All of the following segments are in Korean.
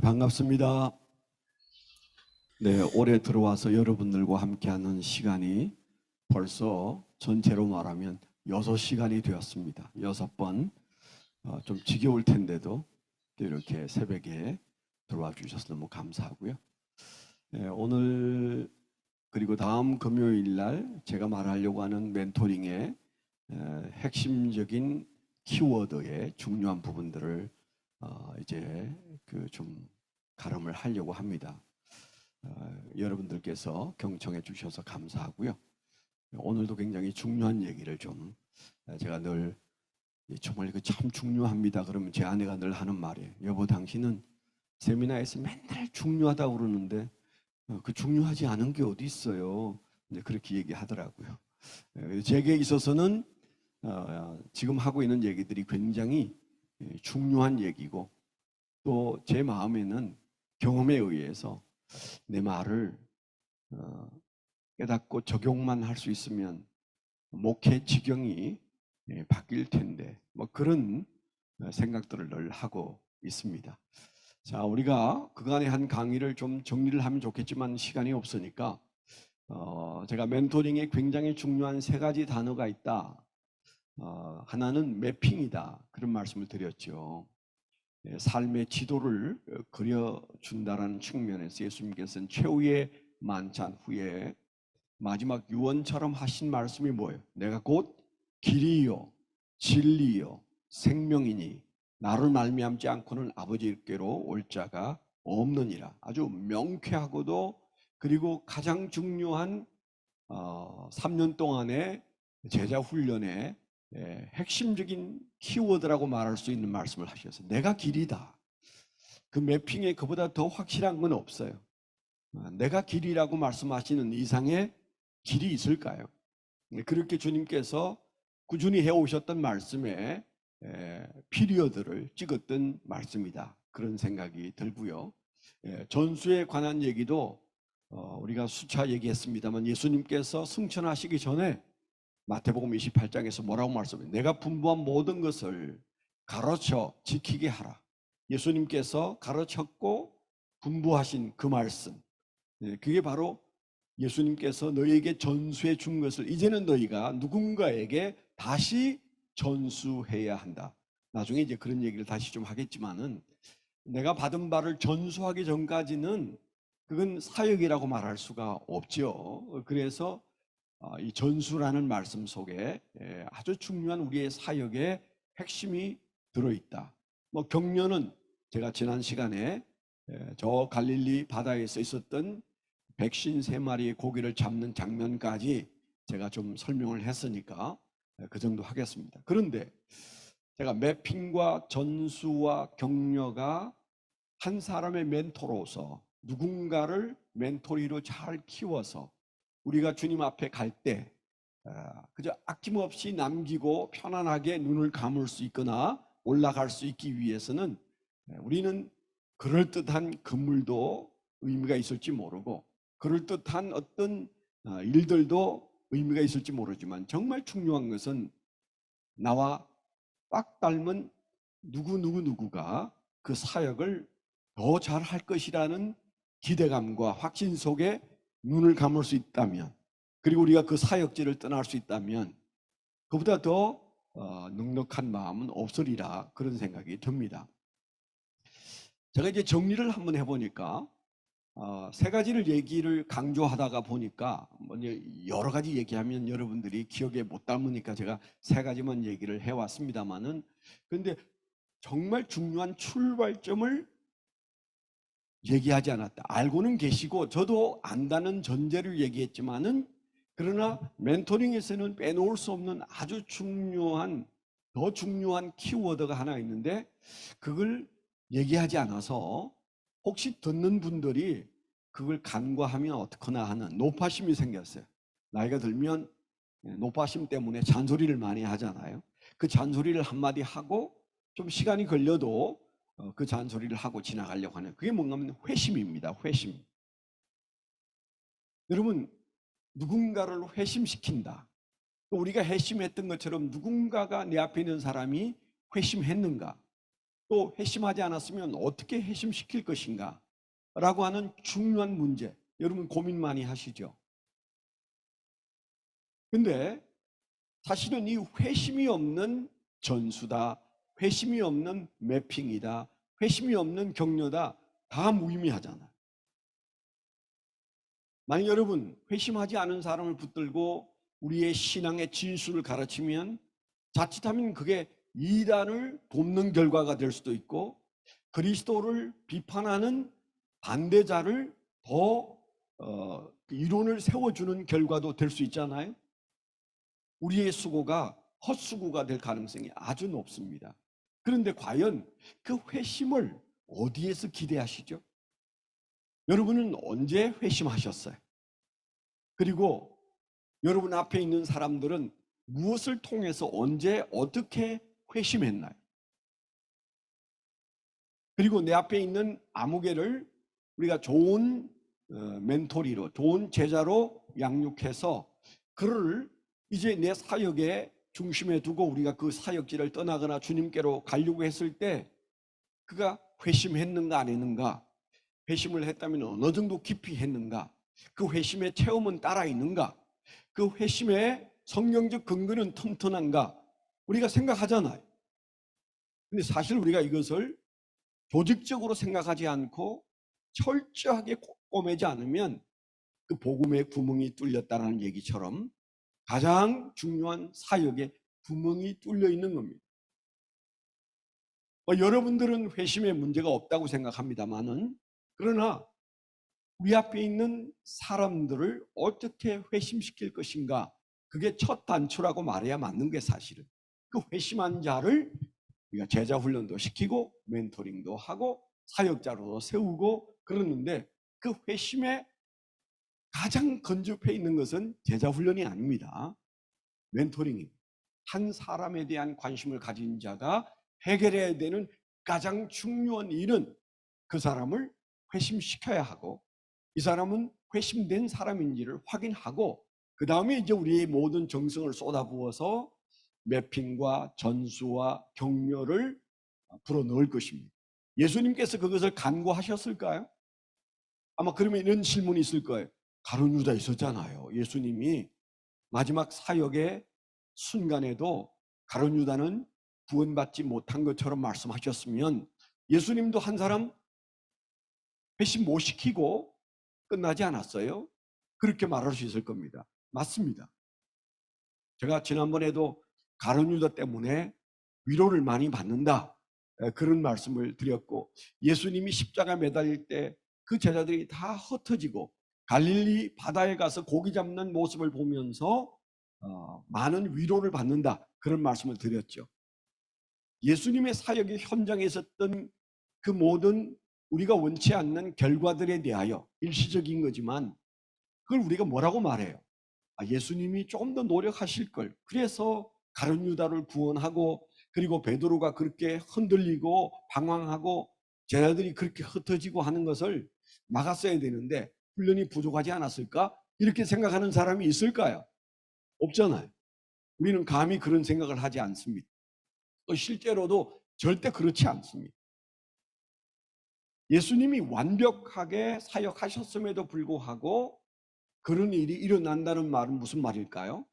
반갑습니다. 네, 올해 들어와서 여러분들과 함께하는 시간이 벌써 전체로 말하면 6시간이 되었습니다. 6번. 좀 지겨울 텐데도 또 이렇게 새벽에 들어와 주셔서 너무 감사하고요. 네, 오늘 그리고 다음 금요일 날 제가 말하려고 하는 멘토링의 핵심적인 키워드의 중요한 부분들을 이제 좀 가름을 하려고 합니다. 여러분들께서 경청해 주셔서 감사하고요. 오늘도 굉장히 중요한 얘기를 좀 제가 늘 정말 참 중요합니다. 그러면 제 아내가 늘 하는 말이에요. 여보, 당신은 세미나에서 맨날 중요하다고 그러는데 그 중요하지 않은 게 어디 있어요? 그렇게 얘기하더라고요. 제게 있어서는 지금 하고 있는 얘기들이 굉장히 중요한 얘기고 또 제 마음에는 경험에 의해서 내 말을 깨닫고 적용만 할 수 있으면 목회 지경이 바뀔 텐데 뭐 그런 생각들을 늘 하고 있습니다. 자, 우리가 그간의 한 강의를 좀 정리를 하면 좋겠지만 시간이 없으니까 제가 멘토링에 굉장히 중요한 3가지 단어가 있다. 하나는 매핑이다. 그런 말씀을 드렸죠. 삶의 지도를 그려준다는 측면에서 예수님께서는 최후의 만찬 후에 마지막 유언처럼 하신 말씀이 뭐예요? 내가 곧 길이요 진리요 생명이니 나를 말미암지 않고는 아버지께로 올 자가 없느니라. 아주 명쾌하고도 그리고 가장 중요한 3년 동안의 제자 훈련의 핵심적인 키워드라고 말할 수 있는 말씀을 하셔서 내가 길이다. 그 매핑에 그보다 더 확실한 건 없어요. 내가 길이라고 말씀하시는 이상의 길이 있을까요? 그렇게 주님께서 꾸준히 해오셨던 말씀에 피리어드를 찍었던 말씀이다. 그런 생각이 들고요. 전수에 관한 얘기도 우리가 수차 얘기했습니다만 예수님께서 승천하시기 전에 마태복음 28장에서 뭐라고 말씀해요? 내가 분부한 모든 것을 가르쳐 지키게 하라. 예수님께서 가르쳤고 분부하신 그 말씀, 그게 바로 예수님께서 너희에게 전수해 준 것을 이제는 너희가 누군가에게 다시 전수해야 한다. 나중에 이제 그런 얘기를 다시 좀 하겠지만은 내가 받은 바를 전수하기 전까지는 그건 사역이라고 말할 수가 없죠. 그래서 이 전수라는 말씀 속에 아주 중요한 우리의 사역의 핵심이 들어있다. 뭐 격려는 제가 지난 시간에 저 갈릴리 바다에서 있었던 백신 3마리의 고기를 잡는 장면까지 제가 좀 설명을 했으니까 그 정도 하겠습니다. 그런데 제가 매핑과 전수와 격려가 한 사람의 멘토로서 누군가를 멘토리로 잘 키워서 우리가 주님 앞에 갈 때 그저 아낌없이 남기고 편안하게 눈을 감을 수 있거나 올라갈 수 있기 위해서는 우리는 그럴듯한 건물도 의미가 있을지 모르고 그럴듯한 어떤 일들도 의미가 있을지 모르지만 정말 중요한 것은 나와 딱 닮은 누구가 그 사역을 더 잘할 것이라는 기대감과 확신 속에 눈을 감을 수 있다면 그리고 우리가 그 사역지를 떠날 수 있다면 그보다 더 넉넉한 마음은 없으리라 그런 생각이 듭니다. 제가 이제 정리를 한번 해보니까 3가지를 얘기를 강조하다가 보니까 여러 가지 얘기하면 여러분들이 기억에 못 담으니까 제가 3가지만 얘기를 해왔습니다만은 그런데 정말 중요한 출발점을 얘기하지 않았다. 알고는 계시고 저도 안다는 전제를 얘기했지만은 그러나 멘토링에서는 빼놓을 수 없는 아주 중요한 더 중요한 키워드가 하나 있는데 그걸 얘기하지 않아서 혹시 듣는 분들이 그걸 간과하면 어떡하나 하는 노파심이 생겼어요. 나이가 들면 노파심 때문에 잔소리를 많이 하잖아요. 그 잔소리를 한마디 하고 좀 시간이 걸려도 그 잔소리를 하고 지나가려고 하는 그게 뭔가 하면 회심입니다. 회심. 여러분 누군가를 회심시킨다. 우리가 회심했던 것처럼 누군가가 내 앞에 있는 사람이 회심했는가? 또 회심하지 않았으면 어떻게 회심시킬 것인가 라고 하는 중요한 문제, 여러분 고민 많이 하시죠? 근데 사실은 이 회심이 없는 전수다, 회심이 없는 매핑이다, 회심이 없는 격려다, 다 무의미하잖아요. 만약 여러분 회심하지 않은 사람을 붙들고 우리의 신앙의 진수를 가르치면 자칫하면 그게 이단을 돕는 결과가 될 수도 있고, 그리스도를 비판하는 반대자를 더 이론을 세워주는 결과도 될 수 있잖아요. 우리의 수고가 헛수고가 될 가능성이 아주 높습니다. 그런데 과연 그 회심을 어디에서 기대하시죠? 여러분은 언제 회심하셨어요? 그리고 여러분 앞에 있는 사람들은 무엇을 통해서 언제 어떻게 회심했나요? 그리고 내 앞에 있는 아무개를 우리가 좋은 멘토리로, 좋은 제자로 양육해서 그를 이제 내 사역의 중심에 두고 우리가 그 사역지를 떠나거나 주님께로 가려고 했을 때 그가 회심했는가 안 했는가, 회심을 했다면 어느 정도 깊이 했는가, 그 회심의 체험은 따라 있는가, 그 회심의 성경적 근거는 튼튼한가, 우리가 생각하잖아요. 근데 사실 우리가 이것을 조직적으로 생각하지 않고 철저하게 꼼꼼하지 않으면 그 복음의 구멍이 뚫렸다는 얘기처럼 가장 중요한 사역에 구멍이 뚫려 있는 겁니다. 여러분들은 회심에 문제가 없다고 생각합니다만은, 그러나 우리 앞에 있는 사람들을 어떻게 회심시킬 것인가, 그게 첫 단추라고 말해야 맞는 게 사실은. 그 회심한 자를 우리가 제자 훈련도 시키고 멘토링도 하고 사역자로 세우고 그러는데, 그 회심에 가장 근접해 있는 것은 제자 훈련이 아닙니다. 멘토링입니다. 한 사람에 대한 관심을 가진 자가 해결해야 되는 가장 중요한 일은 그 사람을 회심시켜야 하고, 이 사람은 회심된 사람인지를 확인하고, 그 다음에 이제 우리의 모든 정성을 쏟아부어서 매핑과 전수와 격려를 불어넣을 것입니다. 예수님께서 그것을 간구하셨을까요? 아마 그러면 이런 질문이 있을 거예요. 가룟 유다 있었잖아요. 예수님이 마지막 사역의 순간에도 가룟 유다는 구원받지 못한 것처럼 말씀하셨으면 예수님도 한 사람 회심 못 시키고 끝나지 않았어요? 그렇게 말할 수 있을 겁니다. 맞습니다. 제가 지난번에도 가룟 유다 때문에 위로를 많이 받는다, 그런 말씀을 드렸고, 예수님이 십자가 매달릴 때 그 제자들이 다 흩어지고 갈릴리 바다에 가서 고기 잡는 모습을 보면서 많은 위로를 받는다, 그런 말씀을 드렸죠. 예수님의 사역의 현장에 있었던 그 모든 우리가 원치 않는 결과들에 대하여 일시적인 거지만 그걸 우리가 뭐라고 말해요? 예수님이 조금 더 노력하실 걸, 그래서 가룟 유다를 구원하고, 그리고 베드로가 그렇게 흔들리고 방황하고 제자들이 그렇게 흩어지고 하는 것을 막았어야 되는데 훈련이 부족하지 않았을까? 이렇게 생각하는 사람이 있을까요? 없잖아요. 우리는 감히 그런 생각을 하지 않습니다. 또 실제로도 절대 그렇지 않습니다. 예수님이 완벽하게 사역하셨음에도 불구하고 그런 일이 일어난다는 말은 무슨 말일까요?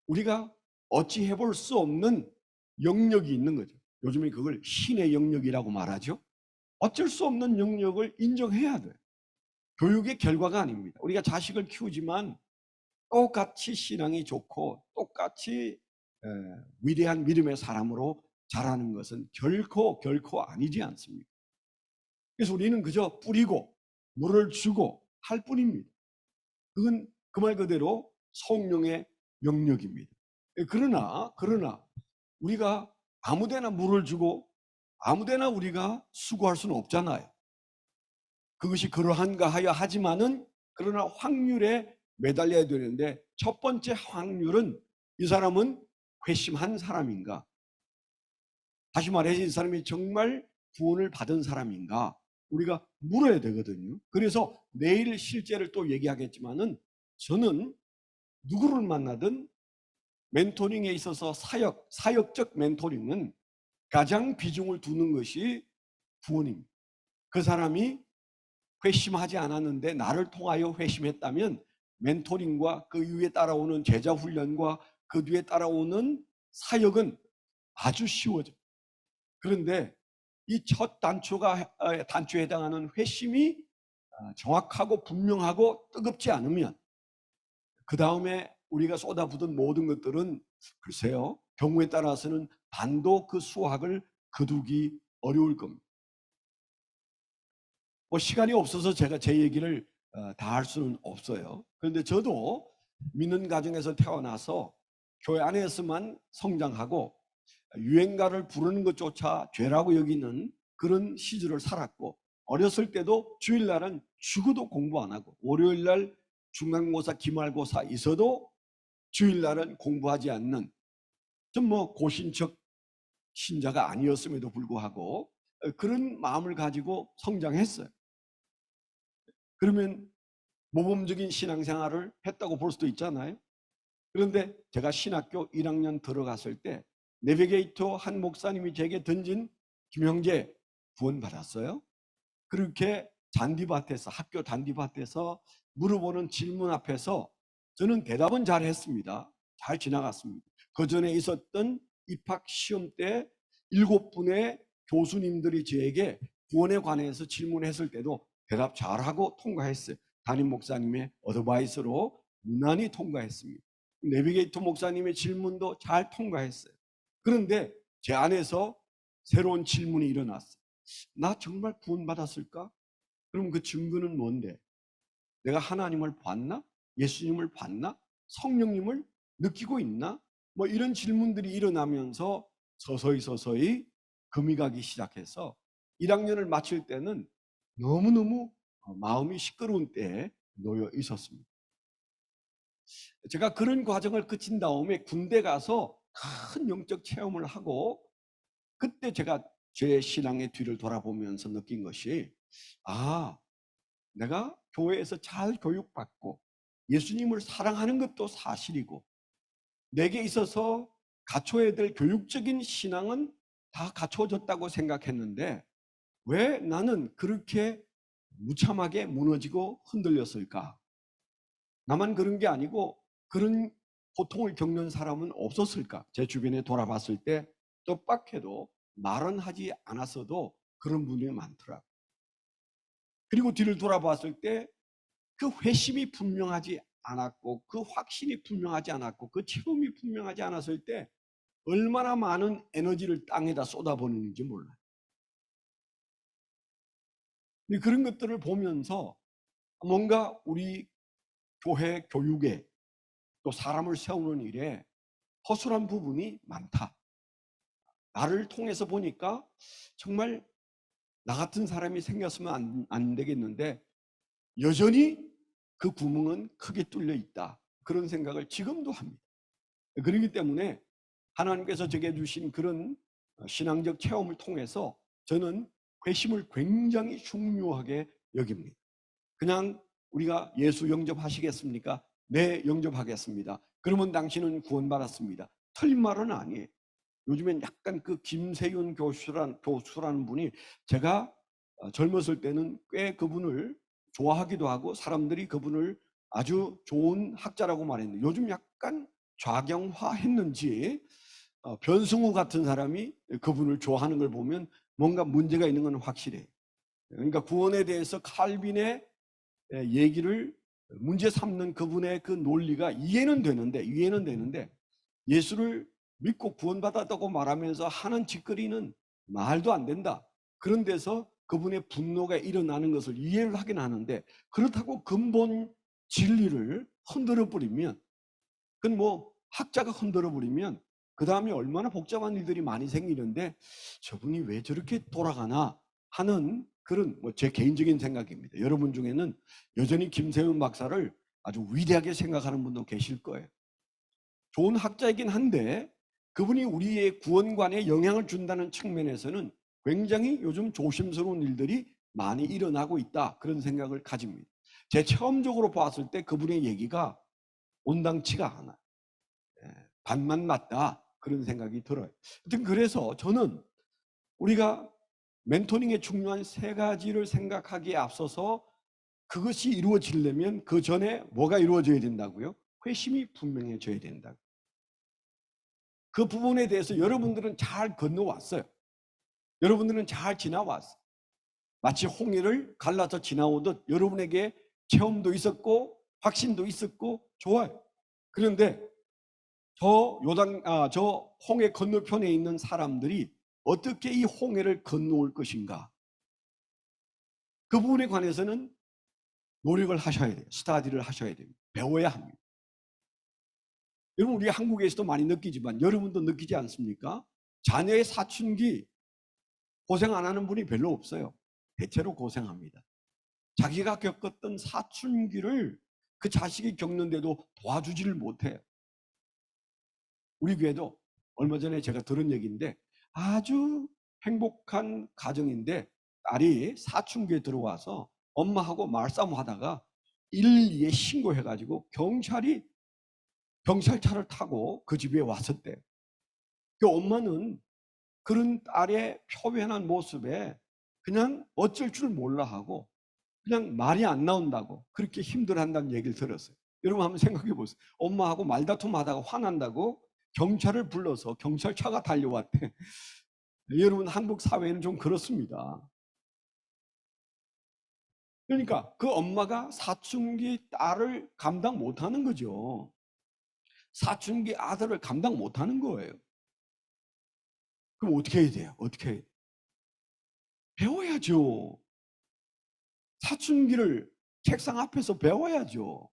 우리가 어찌 해볼 수 없는 영역이 있는 거죠. 요즘에 그걸 신의 영역이라고 말하죠. 어쩔 수 없는 영역을 인정해야 돼요. 교육의 결과가 아닙니다. 우리가 자식을 키우지만 똑같이 신앙이 좋고 똑같이 위대한 믿음의 사람으로 자라는 것은 결코 아니지 않습니까? 그래서 우리는 그저 뿌리고 물을 주고 할 뿐입니다. 그건 그 말 그대로 성령의 영역입니다. 그러나 우리가 아무데나 물을 주고 아무데나 우리가 수고할 수는 없잖아요. 그것이 그러한가 하여 하지만은, 그러나 확률에 매달려야 되는데, 첫 번째 확률은 이 사람은 회심한 사람인가, 다시 말해서 이 사람이 정말 구원을 받은 사람인가, 우리가 물어야 되거든요. 그래서 내일 실제를 또 얘기하겠지만은, 저는 누구를 만나든 멘토링에 있어서 사역적 멘토링은 가장 비중을 두는 것이 구원입니다. 그 사람이 회심하지 않았는데 나를 통하여 회심했다면 멘토링과 그 이후에 따라오는 제자 훈련과 그 뒤에 따라오는 사역은 아주 쉬워져요. 그런데 이 첫 단초에 해당하는 회심이 정확하고 분명하고 뜨겁지 않으면 그 다음에 우리가 쏟아붓은 모든 것들은 글쎄요, 경우에 따라서는 반도 그 수확을 거두기 어려울 겁니다. 뭐 시간이 없어서 제가 제 얘기를 다 할 수는 없어요. 그런데 저도 믿는 가정에서 태어나서 교회 안에서만 성장하고 유행가를 부르는 것조차 죄라고 여기는 그런 시절을 살았고, 어렸을 때도 주일날은 죽어도 공부 안 하고, 월요일날 중간고사 기말고사 있어도 주일날은 공부하지 않는, 좀 뭐 고신적 신자가 아니었음에도 불구하고 그런 마음을 가지고 성장했어요. 그러면 모범적인 신앙생활을 했다고 볼 수도 있잖아요. 그런데 제가 신학교 1학년 들어갔을 때 내비게이터 한 목사님이 제게 던진 김형제 구원받았어요? 그렇게 잔디밭에서, 학교 잔디밭에서 물어보는 질문 앞에서 저는 대답은 잘했습니다. 잘 지나갔습니다. 그 전에 있었던 입학 시험 때 7분의 교수님들이 저에게 구원에 관해서 질문했을 때도 대답 잘하고 통과했어요. 담임 목사님의 어드바이스로 무난히 통과했습니다. 내비게이터 목사님의 질문도 잘 통과했어요. 그런데 제 안에서 새로운 질문이 일어났어요. 나 정말 구원받았을까? 그럼 그 증거는 뭔데? 내가 하나님을 봤나? 예수님을 봤나? 성령님을 느끼고 있나? 뭐 이런 질문들이 일어나면서 서서히 금이 가기 시작해서 1학년을 마칠 때는 너무너무 마음이 시끄러운 때에 놓여 있었습니다. 제가 그런 과정을 거친 다음에 군대 가서 큰 영적 체험을 하고, 그때 제가 제 신앙의 뒤를 돌아보면서 느낀 것이, 내가 교회에서 잘 교육받고 예수님을 사랑하는 것도 사실이고 내게 있어서 갖춰야 될 교육적인 신앙은 다 갖춰졌다고 생각했는데 왜 나는 그렇게 무참하게 무너지고 흔들렸을까? 나만 그런 게 아니고 그런 고통을 겪는 사람은 없었을까? 제 주변에 돌아봤을 때 뜻밖에도 말은 하지 않았어도 그런 분들이 많더라고요. 그리고 뒤를 돌아봤을 때 그 회심이 분명하지 않았고 그 확신이 분명하지 않았고 그 체험이 분명하지 않았을 때 얼마나 많은 에너지를 땅에다 쏟아부었는지 몰라요. 그런 것들을 보면서 뭔가 우리 교회 교육에 또 사람을 세우는 일에 허술한 부분이 많다. 나를 통해서 보니까 정말 나 같은 사람이 생겼으면 안 되겠는데 여전히 그 구멍은 크게 뚫려 있다. 그런 생각을 지금도 합니다. 그렇기 때문에 하나님께서 제게 주신 그런 신앙적 체험을 통해서 저는 회심을 굉장히 중요하게 여깁니다. 그냥 우리가 예수 영접하시겠습니까? 네, 영접하겠습니다. 그러면 당신은 구원받았습니다. 틀린 말은 아니에요. 요즘엔 약간 그 김세윤 교수라는 분이, 제가 젊었을 때는 꽤 그분을 좋아하기도 하고 사람들이 그분을 아주 좋은 학자라고 말했는데 요즘 약간 좌경화했는지 변승우 같은 사람이 그분을 좋아하는 걸 보면 뭔가 문제가 있는 건 확실해요. 그러니까 구원에 대해서 칼빈의 얘기를 문제 삼는 그분의 그 논리가 이해는 되는데 예수를 믿고 구원받았다고 말하면서 하는 짓거리는 말도 안 된다. 그런 데서 그분의 분노가 일어나는 것을 이해를 하긴 하는데 그렇다고 근본 진리를 흔들어 버리면, 그건 뭐 학자가 흔들어 버리면 그 다음에 얼마나 복잡한 일들이 많이 생기는데 저분이 왜 저렇게 돌아가나 하는 그런 뭐 제 개인적인 생각입니다. 여러분 중에는 여전히 김세윤 박사를 아주 위대하게 생각하는 분도 계실 거예요. 좋은 학자이긴 한데 그분이 우리의 구원관에 영향을 준다는 측면에서는 굉장히 요즘 조심스러운 일들이 많이 일어나고 있다, 그런 생각을 가집니다. 제 체험적으로 봤을 때 그분의 얘기가 온당치가 않아요. 반만 맞다, 그런 생각이 들어요. 하여튼 그래서 저는 우리가 멘토링의 중요한 세 가지를 생각하기에 앞서서 그것이 이루어지려면 그 전에 뭐가 이루어져야 된다고요? 회심이 분명해져야 된다. 그 부분에 대해서 여러분들은 잘 건너왔어요. 여러분들은 잘 지나왔어요. 마치 홍해를 갈라서 지나오듯 여러분에게 체험도 있었고 확신도 있었고 좋아요. 그런데 저 홍해 건너편에 있는 사람들이 어떻게 이 홍해를 건너올 것인가? 그 부분에 관해서는 노력을 하셔야 돼요. 스터디를 하셔야 됩니다. 배워야 합니다. 여러분, 우리 한국에서도 많이 느끼지만 여러분도 느끼지 않습니까? 자녀의 사춘기 고생 안 하는 분이 별로 없어요. 대체로 고생합니다. 자기가 겪었던 사춘기를 그 자식이 겪는데도 도와주지를 못해요. 우리 교회도 얼마 전에 제가 들은 얘기인데 아주 행복한 가정인데 딸이 사춘기에 들어와서 엄마하고 말싸움하다가 112에 신고해가지고 경찰차를 타고 그 집에 왔었대요. 그 엄마는 그런 딸의 표현한 모습에 그냥 어쩔 줄 몰라 하고 그냥 말이 안 나온다고 그렇게 힘들어한다는 얘기를 들었어요. 여러분 한번 생각해 보세요. 엄마하고 말다툼하다가 화난다고 경찰을 불러서 경찰차가 달려왔대. 여러분, 한국 사회는 좀 그렇습니다. 그러니까 그 엄마가 사춘기 딸을 감당 못하는 거죠. 사춘기 아들을 감당 못하는 거예요. 그럼 어떻게 해야 돼요? 어떻게 해야 돼요? 배워야죠. 사춘기를 책상 앞에서 배워야죠.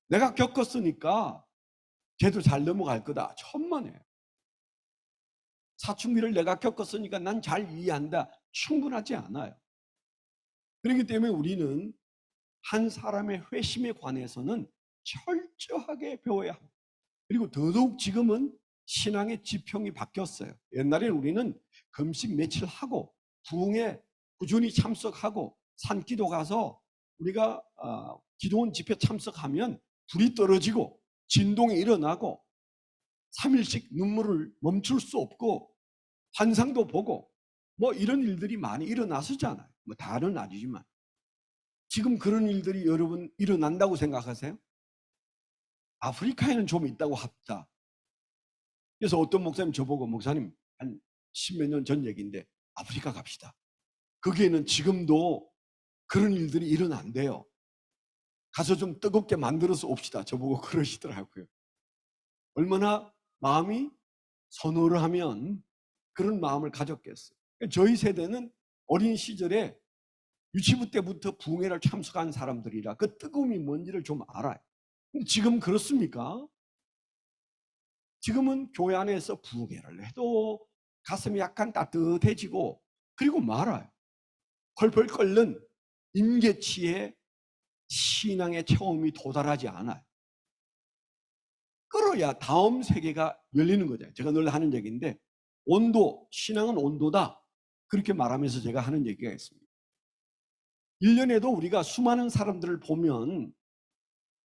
내가 겪었으니까 걔도 잘 넘어갈 거다. 천만에. 사춘기를 내가 겪었으니까 난 잘 이해한다. 충분하지 않아요. 그렇기 때문에 우리는 한 사람의 회심에 관해서는 철저하게 배워야 합니다. 그리고 더더욱 지금은 신앙의 지평이 바뀌었어요. 옛날에는 우리는 금식 며칠 하고 부흥에 꾸준히 참석하고 산기도 가서 우리가 기도원 집회 참석하면 불이 떨어지고 진동이 일어나고 3일씩 눈물을 멈출 수 없고 환상도 보고 뭐 이런 일들이 많이 일어났었잖아요. 뭐 다는 아니지만 지금 그런 일들이 여러분 일어난다고 생각하세요? 아프리카에는 좀 있다고 합니다. 그래서 어떤 목사님 저보고 목사님 한 십몇 년 전 얘기인데 아프리카 갑시다. 거기에는 지금도 그런 일들이 일어난대요. 가서 좀 뜨겁게 만들어서 옵시다. 저보고 그러시더라고요. 얼마나 마음이 선호를 하면 그런 마음을 가졌겠어요. 저희 세대는 어린 시절에 유치부 때부터 부흥회를 참석한 사람들이라 그 뜨거움이 뭔지를 좀 알아요. 근데 지금 그렇습니까? 지금은 교회 안에서 부흥회를 해도 가슴이 약간 따뜻해지고 그리고 말아요. 펄펄 끓는 임계치의 신앙의 체험이 도달하지 않아요. 끓어야 다음 세계가 열리는 거죠. 제가 늘 하는 얘기인데 온도, 신앙은 온도다. 그렇게 말하면서 제가 하는 얘기가 있습니다. 1년에도 우리가 수많은 사람들을 보면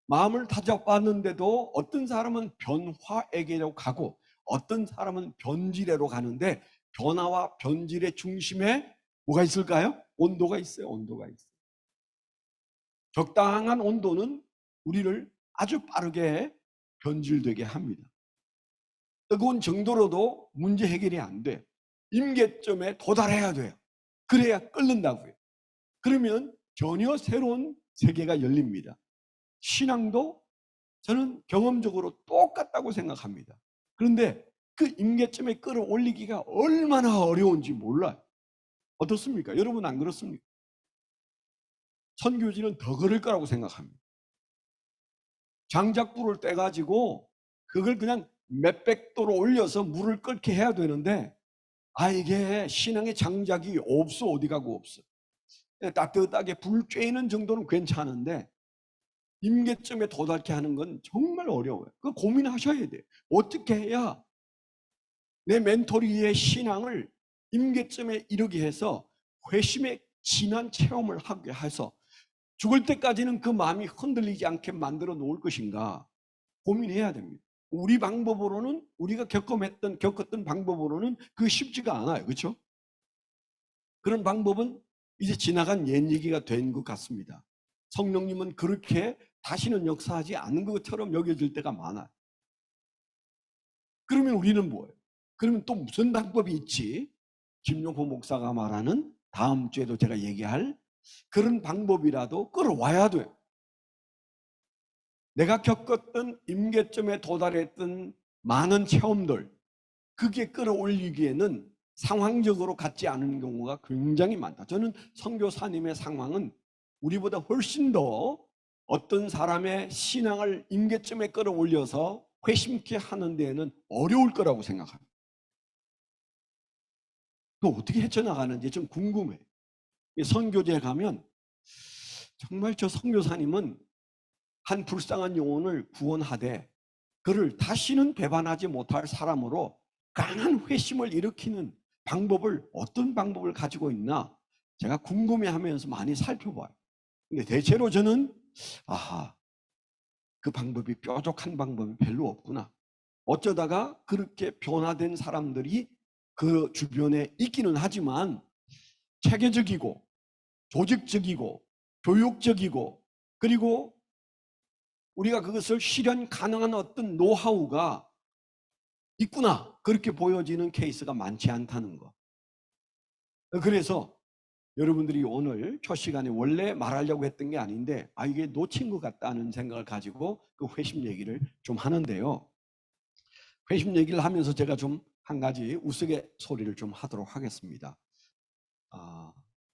마음을 다잡았는데도 어떤 사람은 변화에게로 가고 어떤 사람은 변질에로 가는데 변화와 변질의 중심에 뭐가 있을까요? 온도가 있어요. 온도가 있어요. 적당한 온도는 우리를 아주 빠르게 변질되게 합니다. 뜨거운 정도로도 문제 해결이 안 돼요. 임계점에 도달해야 돼요. 그래야 끓는다고요. 그러면 전혀 새로운 세계가 열립니다. 신앙도 저는 경험적으로 똑같다고 생각합니다. 그런데 그 임계점에 끌어올리기가 얼마나 어려운지 몰라요. 어떻습니까? 여러분 안 그렇습니까? 선교지는 더 그럴 거라고 생각합니다. 장작불을 떼가지고 그걸 그냥 몇백 도로 올려서 물을 끓게 해야 되는데 이게 신앙의 장작이 없어. 어디 가고 없어. 따뜻하게 불 쬐는 정도는 괜찮은데 임계점에 도달케 하는 건 정말 어려워요. 그 고민하셔야 돼요. 어떻게 해야 내 멘토리의 신앙을 임계점에 이르게 해서 회심의 진한 체험을 하게 해서 죽을 때까지는 그 마음이 흔들리지 않게 만들어 놓을 것인가 고민해야 됩니다. 우리 방법으로는 우리가 겪었던 방법으로는 그게 쉽지가 않아요. 그렇죠? 그런 방법은 이제 지나간 옛 얘기가 된 것 같습니다. 성령님은 그렇게 다시는 역사하지 않는 것처럼 여겨질 때가 많아요. 그러면 우리는 뭐예요? 그러면 또 무슨 방법이 있지? 김용호 목사가 말하는 다음 주에도 제가 얘기할 그런 방법이라도 끌어와야 돼요. 내가 겪었던 임계점에 도달했던 많은 체험들, 그게 끌어올리기에는 상황적으로 같지 않은 경우가 굉장히 많다. 저는 선교사님의 상황은 우리보다 훨씬 더 어떤 사람의 신앙을 임계점에 끌어올려서 회심케 하는 데에는 어려울 거라고 생각합니다. 또 어떻게 헤쳐나가는지 좀 궁금해요. 선교제에 가면 정말 저 선교사님은 한 불쌍한 영혼을 구원하되 그를 다시는 배반하지 못할 사람으로 강한 회심을 일으키는 방법을 어떤 방법을 가지고 있나 제가 궁금해하면서 많이 살펴봐요. 근데 대체로 저는 아하, 그 방법이 뾰족한 방법이 별로 없구나. 어쩌다가 그렇게 변화된 사람들이 그 주변에 있기는 하지만 체계적이고 조직적이고 교육적이고 그리고 우리가 그것을 실현 가능한 어떤 노하우가 있구나 그렇게 보여지는 케이스가 많지 않다는 거. 그래서 여러분들이 오늘 첫 시간에 원래 말하려고 했던 게 아닌데 이게 놓친 것 같다는 생각을 가지고 그 회심 얘기를 좀 하는데요. 회심 얘기를 하면서 제가 좀 한 가지 우스갯소리를 좀 하도록 하겠습니다.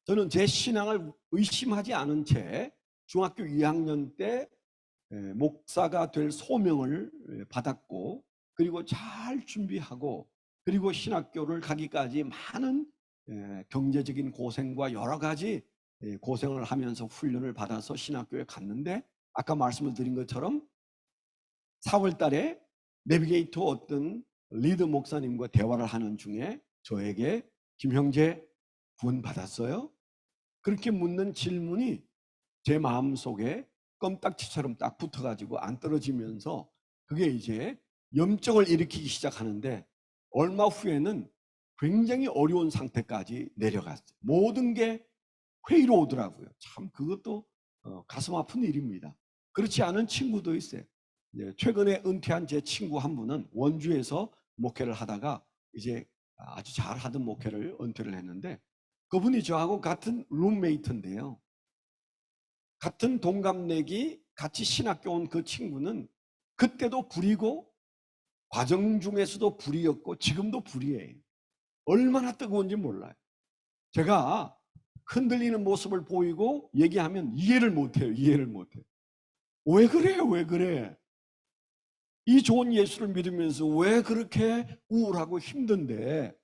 저는 제 신앙을 의심하지 않은 채 중학교 2학년 때 목사가 될 소명을 받았고 그리고 잘 준비하고 그리고 신학교를 가기까지 많은 경제적인 고생과 여러 가지 고생을 하면서 훈련을 받아서 신학교에 갔는데 아까 말씀을 드린 것처럼 4월 달에 내비게이터 어떤 리더 목사님과 대화를 하는 중에 저에게 김형제 구원 받았어요? 그렇게 묻는 질문이 제 마음속에 껌딱지처럼 딱 붙어가지고 안 떨어지면서 그게 이제 염증을 일으키기 시작하는데 얼마 후에는 굉장히 어려운 상태까지 내려갔어요. 모든 게 회의로 오더라고요. 참 그것도 가슴 아픈 일입니다. 그렇지 않은 친구도 있어요. 최근에 은퇴한 제 친구 한 분은 원주에서 목회를 하다가 이제 아주 잘하던 목회를 은퇴를 했는데 그분이 저하고 같은 룸메이트인데요. 같은 동갑내기 같이 신학교 온 그 친구는 그때도 불이고 과정 중에서도 불이었고 지금도 불이에요. 얼마나 뜨거운지 몰라요. 제가 흔들리는 모습을 보이고 얘기하면 이해를 못해요. 이해를 못해요. 왜 그래요? 왜 그래? 이 좋은 예수를 믿으면서 왜 그렇게 우울하고 힘든데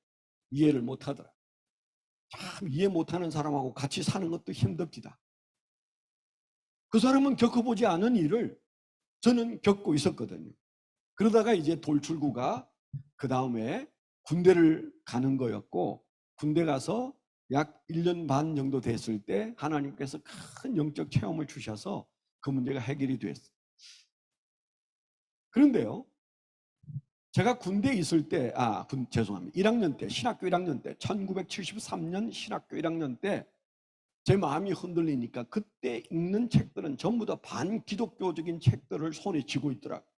이해를 못하더라. 참 이해 못하는 사람하고 같이 사는 것도 힘듭니다. 그 사람은 겪어보지 않은 일을 저는 겪고 있었거든요. 그러다가 이제 돌출구가 그 다음에 군대를 가는 거였고 군대 가서 약 1년 반 정도 됐을 때 하나님께서 큰 영적 체험을 주셔서 그 문제가 해결이 됐어요. 그런데요. 제가 군대에 있을 때, 죄송합니다. 1학년 때, 신학교 1학년 때, 1973년 신학교 1학년 때 제 마음이 흔들리니까 그때 읽는 책들은 전부 다 반기독교적인 책들을 손에 쥐고 있더라고요.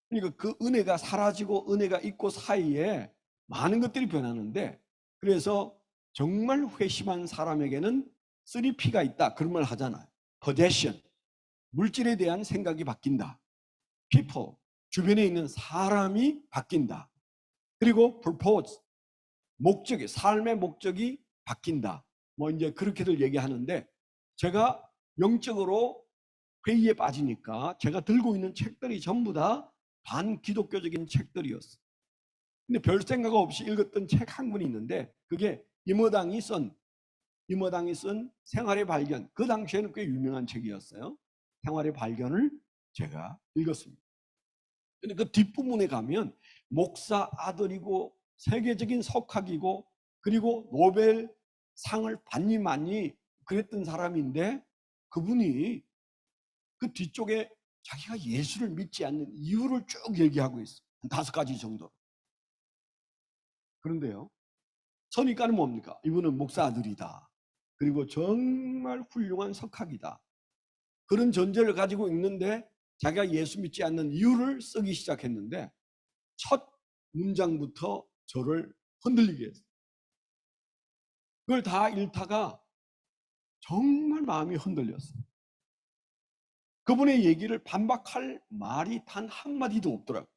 그러니까 그 은혜가 사라지고 은혜가 있고 사이에 많은 것들이 변하는데 그래서 정말 회심한 사람에게는 3P가 있다. 그런 말 하잖아요. possession, 물질에 대한 생각이 바뀐다. people, 주변에 있는 사람이 바뀐다. 그리고 purpose, 목적이, 삶의 목적이 바뀐다. 뭐 이제 그렇게들 얘기하는데 제가 영적으로 회의에 빠지니까 제가 들고 있는 책들이 전부 다 반기독교적인 책들이었어요. 근데 별 생각 없이 읽었던 책 한 권이 있는데 그게 임어당이 쓴 생활의 발견. 그 당시에는 꽤 유명한 책이었어요. 생활의 발견을 제가 읽었습니다. 근데 그 뒷부분에 가면 목사 아들이고 세계적인 석학이고 그리고 노벨상을 받니마니 그랬던 사람인데 그분이 그 뒤쪽에 자기가 예수를 믿지 않는 이유를 쭉 얘기하고 있어요. 한 5가지 정도. 그런데요. 선입관은 뭡니까? 이분은 목사 아들이다. 그리고 정말 훌륭한 석학이다. 그런 전제를 가지고 있는데 자기가 예수 믿지 않는 이유를 쓰기 시작했는데 첫 문장부터 저를 흔들리게 했어요. 그걸 다 읽다가 정말 마음이 흔들렸어요. 그분의 얘기를 반박할 말이 단 한마디도 없더라고요.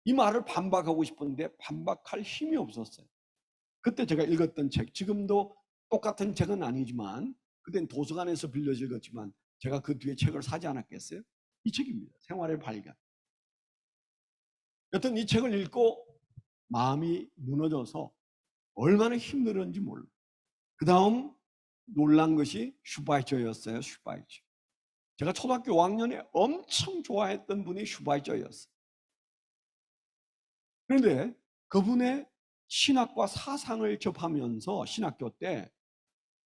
이 말을 반박하고 싶은데 반박할 힘이 없었어요. 그때 제가 읽었던 책, 지금도 똑같은 책은 아니지만 그땐 도서관에서 빌려서 읽었지만 제가 그 뒤에 책을 사지 않았겠어요? 이 책입니다. 생활의 발견. 여튼 이 책을 읽고 마음이 무너져서 얼마나 힘들었는지 몰라요. 그 다음 놀란 것이 슈바이처였어요. 슈바이처. 제가 초등학교 5학년에 엄청 좋아했던 분이 슈바이처였어요. 그런데 그분의 신학과 사상을 접하면서 신학교 때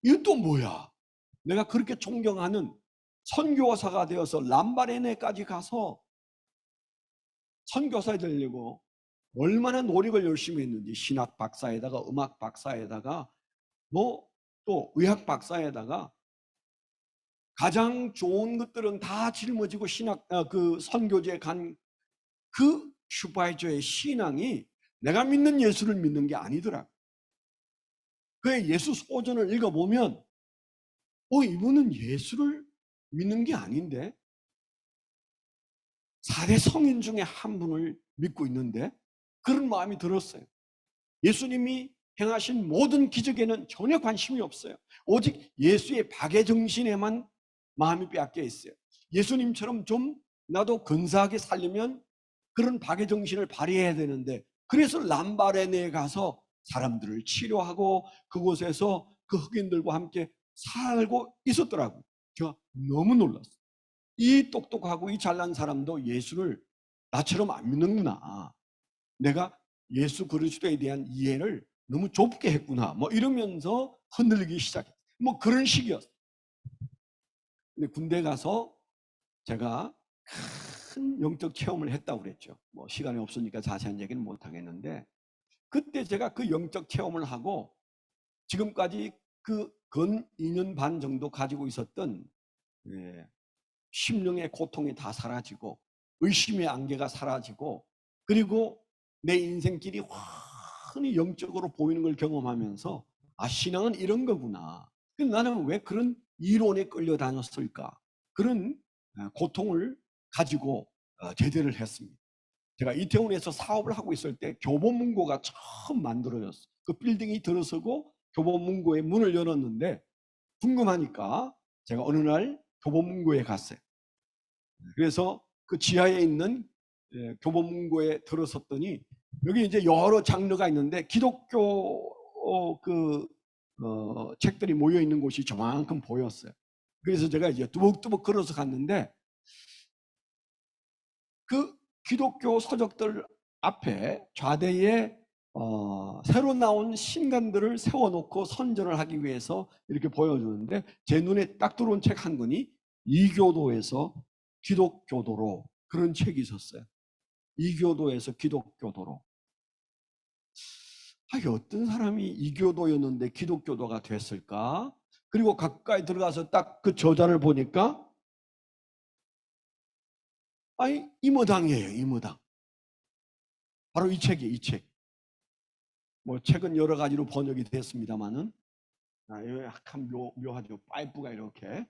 이건 또 뭐야? 내가 그렇게 존경하는 선교사가 되어서 람바레네까지 가서 선교사 되려고 얼마나 노력을 열심히 했는지, 신학 박사에다가 음악 박사에다가 뭐 또 의학 박사에다가 가장 좋은 것들은 다 짊어지고 그 선교지에 간 그 슈바이처의 신앙이 내가 믿는 예수를 믿는 게 아니더라. 그의 예수 소전을 읽어보면 이분은 예수를 믿는 게 아닌데 4대 성인 중에 한 분을 믿고 있는데 그런 마음이 들었어요. 예수님이 행하신 모든 기적에는 전혀 관심이 없어요. 오직 예수의 박해 정신에만 마음이 빼앗겨 있어요. 예수님처럼 좀 나도 근사하게 살려면 그런 박해 정신을 발휘해야 되는데 그래서 람바레네에 가서 사람들을 치료하고 그곳에서 그 흑인들과 함께 살고 있었더라고요. 제가 너무 놀랐어요. 이 똑똑하고 이 잘난 사람도 예수를 나처럼 안 믿는구나. 내가 예수 그리스도에 대한 이해를 너무 좁게 했구나. 뭐 이러면서 흔들리기 시작했어요. 뭐 그런 식이었어요. 근데 군대 가서 제가 큰 영적 체험을 했다고 그랬죠. 뭐 시간이 없으니까 자세한 얘기는 못 하겠는데 그때 제가 그 영적 체험을 하고 지금까지 그 근 2년 반 정도 가지고 있었던 심령의 고통이 다 사라지고 의심의 안개가 사라지고 그리고 내 인생길이 환히 영적으로 보이는 걸 경험하면서 신앙은 이런 거구나. 나는 왜 그런 이론에 끌려다녔을까? 그런 고통을 가지고 제대를 했습니다. 제가 이태원에서 사업을 하고 있을 때 교보문고가 처음 만들어졌어요. 그 빌딩이 들어서고 교보문고의 문을 열었는데 궁금하니까 제가 어느 날 교보문고에 갔어요. 그래서 그 지하에 있는 교보문고에 들어섰더니 여기 이제 여러 장르가 있는데 기독교 책들이 모여 있는 곳이 저만큼 보였어요. 그래서 제가 이제 뚜벅뚜벅 걸어서 갔는데 그 기독교 서적들 앞에 좌대에 새로 나온 신간들을 세워놓고 선전을 하기 위해서 이렇게 보여주는데 제 눈에 딱 들어온 책 한 권이 이교도에서 기독교도로 그런 책이 있었어요. 이교도에서 기독교도로. 어떤 사람이 이교도였는데 기독교도가 됐을까? 그리고 가까이 들어가서 딱 그 저자를 보니까 이모당이에요. 이모당. 바로 이 책이에요. 이 책. 뭐 책은 여러 가지로 번역이 됐습니다만은 약간 묘하죠. 파이프가 이렇게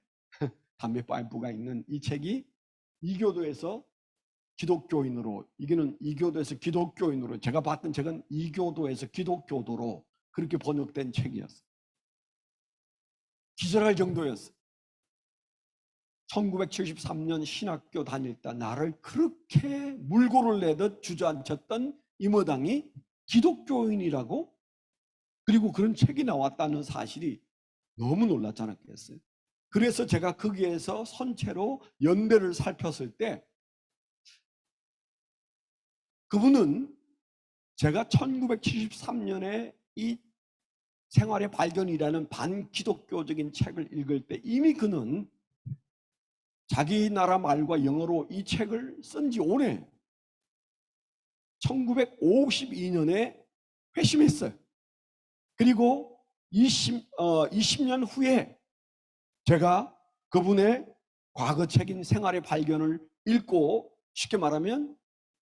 담배 파이프가 있는 이 책이 이교도에서 기독교인으로 이게는 이교도에서 기독교인으로 제가 봤던 책은 이교도에서 기독교도로 그렇게 번역된 책이었어요. 기절할 정도였어요. 1973년 신학교 다닐 때 나를 그렇게 물고를 내듯 주저앉혔던 이모당이 기독교인이라고 그리고 그런 책이 나왔다는 사실이 너무 놀랐지 않았겠어요? 그래서 제가 거기에서 선체로 연대를 살폈을 때 그분은 제가 1973년에 이 생활의 발견이라는 반기독교적인 책을 읽을 때 이미 그는 자기 나라 말과 영어로 이 책을 쓴 지 오래 1952년에 회심했어요. 그리고 20년 후에 제가 그분의 과거책인 생활의 발견을 읽고 쉽게 말하면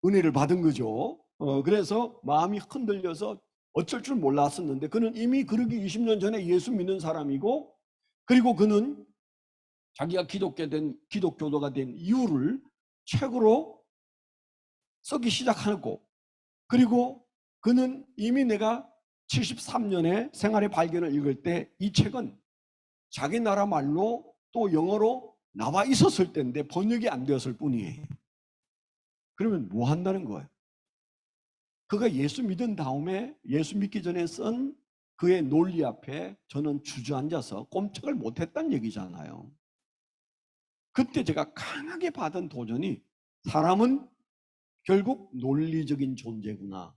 은혜를 받은 거죠. 그래서 마음이 흔들려서 어쩔 줄 몰랐었는데 그는 이미 그러기 20년 전에 예수 믿는 사람이고, 그리고 그는 자기가 기독교도가 된 이유를 책으로 쓰기 시작하고, 그리고 그는 이미 내가 73년에 생활의 발견을 읽을 때 이 책은 자기 나라 말로 또 영어로 나와 있었을 때인데 번역이 안 되었을 뿐이에요. 그러면 뭐 한다는 거예요? 그가 예수 믿은 다음에 예수 믿기 전에 쓴 그의 논리 앞에 저는 주저앉아서 꼼짝을 못했다는 얘기잖아요. 그때 제가 강하게 받은 도전이 사람은 결국 논리적인 존재구나.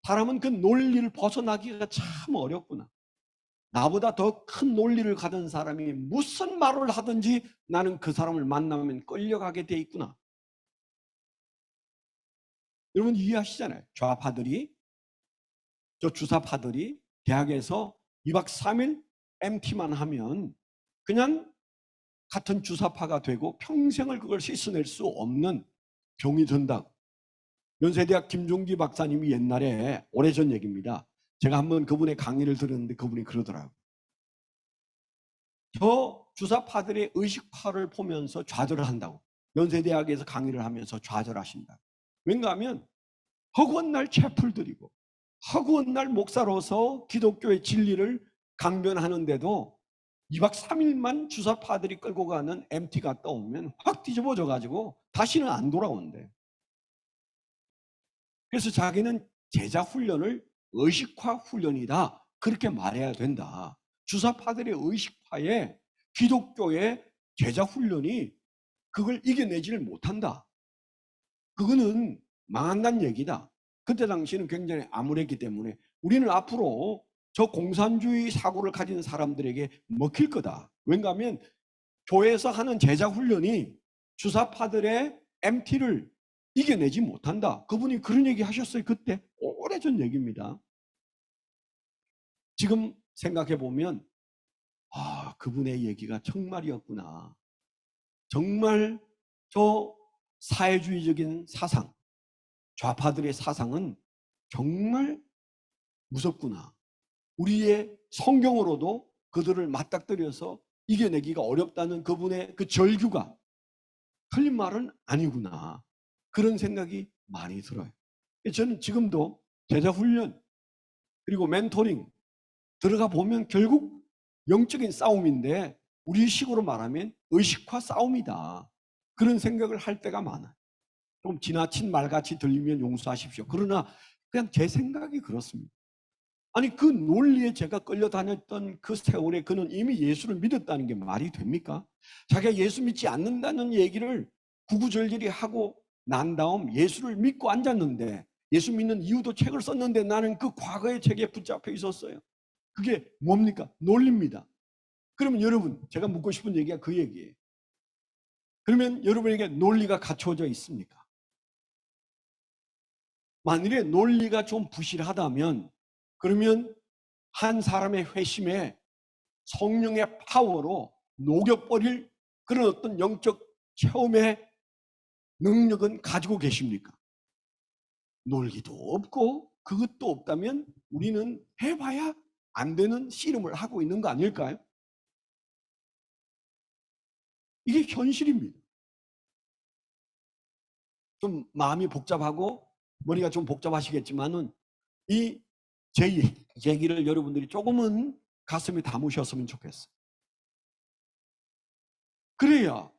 사람은 그 논리를 벗어나기가 참 어렵구나. 나보다 더 큰 논리를 가진 사람이 무슨 말을 하든지 나는 그 사람을 만나면 끌려가게 돼 있구나. 여러분 이해하시잖아요. 주사파들이 대학에서 2박 3일 MT만 하면 그냥 같은 주사파가 되고 평생을 그걸 씻어낼 수 없는 병이 된다고. 연세대학 김종기 박사님이 옛날에 오래전 얘기입니다. 제가 한번 그분의 강의를 들었는데 그분이 그러더라고요. 저 주사파들의 의식파를 보면서 좌절을 한다고. 연세대학에서 강의를 하면서 좌절하신다. 왠가 하면 허구한 날 채플 드리고 허구한 날 목사로서 기독교의 진리를 강변하는데도 2박 3일만 주사파들이 끌고 가는 MT가 떠오면 확 뒤집어져 가지고 다시는 안 돌아온대. 그래서 자기는 제자 훈련을 의식화 훈련이다 그렇게 말해야 된다. 주사파들의 의식화에 기독교의 제자 훈련이 그걸 이겨내지를 못한다. 그거는 망한다는 얘기다. 그때 당시는 굉장히 암울했기 때문에 우리는 앞으로 저 공산주의 사고를 가진 사람들에게 먹힐 거다. 왠가 하면 교회에서 하는 제자 훈련이 주사파들의 MT를 이겨내지 못한다. 그분이 그런 얘기 하셨어요. 그때 오래전 얘기입니다. 지금 생각해 보면 그분의 얘기가 정말이었구나. 정말 저 사회주의적인 사상, 좌파들의 사상은 정말 무섭구나. 우리의 성경으로도 그들을 맞닥뜨려서 이겨내기가 어렵다는 그분의 그 절규가 틀린 말은 아니구나. 그런 생각이 많이 들어요. 저는 지금도 제자훈련 그리고 멘토링 들어가 보면 결국 영적인 싸움인데 우리 식으로 말하면 의식화 싸움이다. 그런 생각을 할 때가 많아요. 좀 지나친 말같이 들리면 용서하십시오. 그러나 그냥 제 생각이 그렇습니다. 아니 그 논리에 제가 끌려다녔던 그 세월에 그는 이미 예수를 믿었다는 게 말이 됩니까? 자기가 예수 믿지 않는다는 얘기를 구구절절히 하고 난 다음 예수를 믿고 앉았는데 예수 믿는 이유도 책을 썼는데 나는 그 과거의 책에 붙잡혀 있었어요. 그게 뭡니까? 논리입니다. 그러면 여러분 제가 묻고 싶은 얘기가 그 얘기예요. 그러면 여러분에게 논리가 갖춰져 있습니까? 만일에 논리가 좀 부실하다면 그러면 한 사람의 회심에 성령의 파워로 녹여버릴 그런 어떤 영적 체험의 능력은 가지고 계십니까? 논리도 없고 그것도 없다면 우리는 해봐야 안 되는 씨름을 하고 있는 거 아닐까요? 이게 현실입니다. 좀 마음이 복잡하고 머리가 좀 복잡하시겠지만은 이 제 얘기를 여러분들이 조금은 가슴에 담으셨으면 좋겠어요. 그래야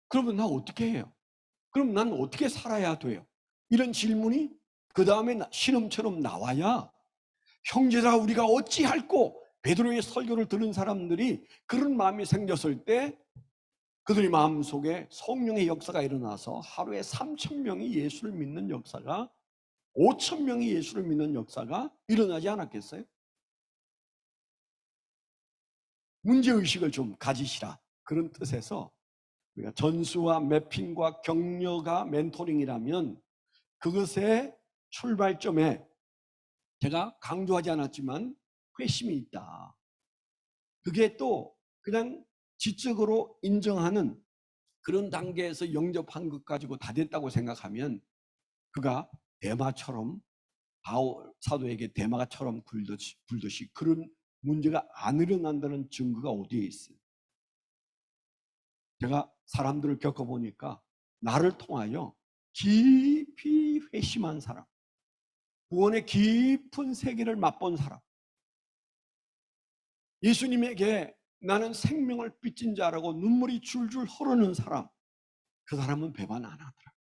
그러면 나 어떻게 해요? 그럼 난 어떻게 살아야 돼요? 이런 질문이 그 다음에 신음처럼 나와야 형제라 우리가 어찌할꼬 베드로의 설교를 들은 사람들이 그런 마음이 생겼을 때 그들의 마음속에 성령의 역사가 일어나서 하루에 3,000명이 예수를 믿는 역사가 5,000명이 예수를 믿는 역사가 일어나지 않았겠어요? 문제의식을 좀 가지시라 그런 뜻에서 우리가 전수와 매핑과 격려가 멘토링이라면 그것에 출발점에 제가 강조하지 않았지만 회심이 있다. 그게 또 그냥 지적으로 인정하는 그런 단계에서 영접한 것 가지고 다 됐다고 생각하면 그가 대마처럼 바울 사도에게 대마처럼 굴듯이 그런 문제가 안 일어난다는 증거가 어디에 있어요? 제가 사람들을 겪어보니까 나를 통하여 깊이 회심한 사람, 구원의 깊은 세계를 맛본 사람, 예수님에게 나는 생명을 빚진 자라고 눈물이 줄줄 흐르는 사람, 그 사람은 배반 안 하더라.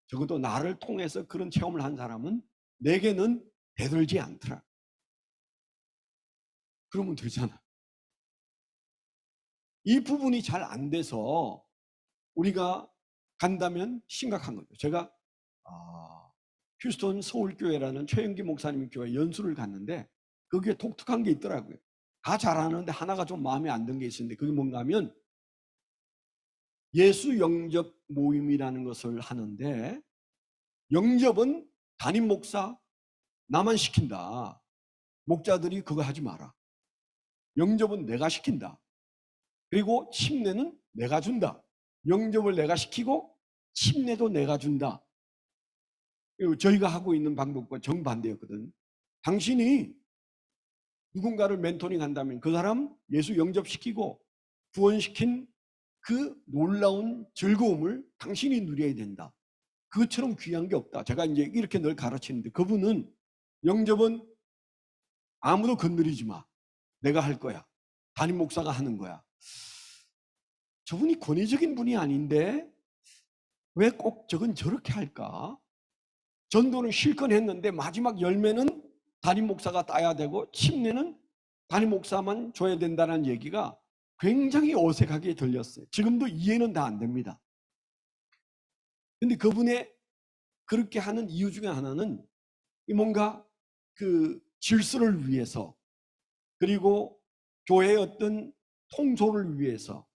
적어도 나를 통해서 그런 체험을 한 사람은 내게는 대들지 않더라. 그러면 되잖아. 이 부분이 잘 안 돼서 우리가 간다면 심각한 거죠. 제가 휴스턴 서울교회라는 최영기 목사님 교회 연수를 갔는데 거기에 독특한 게 있더라고요. 다 잘하는데 하나가 좀 마음에 안 든 게 있었는데 그게 뭔가 하면 예수 영접 모임이라는 것을 하는데 영접은 담임 목사 나만 시킨다. 목자들이 그거 하지 마라. 영접은 내가 시킨다. 그리고 침례는 내가 준다. 영접을 내가 시키고 침례도 내가 준다. 저희가 하고 있는 방법과 정반대였거든. 당신이 누군가를 멘토링 한다면 그 사람 예수 영접시키고 구원시킨 그 놀라운 즐거움을 당신이 누려야 된다. 그것처럼 귀한 게 없다. 제가 이제 이렇게 늘 가르치는데 그분은 영접은 아무도 건드리지 마. 내가 할 거야. 담임 목사가 하는 거야. 저분이 권위적인 분이 아닌데 왜 꼭 저건 저렇게 할까? 전도는 실컷 했는데 마지막 열매는 담임 목사가 따야 되고 침례는 담임 목사만 줘야 된다는 얘기가 굉장히 어색하게 들렸어요. 지금도 이해는 다 안 됩니다. 근데 그분의 그렇게 하는 이유 중에 하나는 뭔가 그 질서를 위해서 그리고 교회의 어떤 통솔을 위해서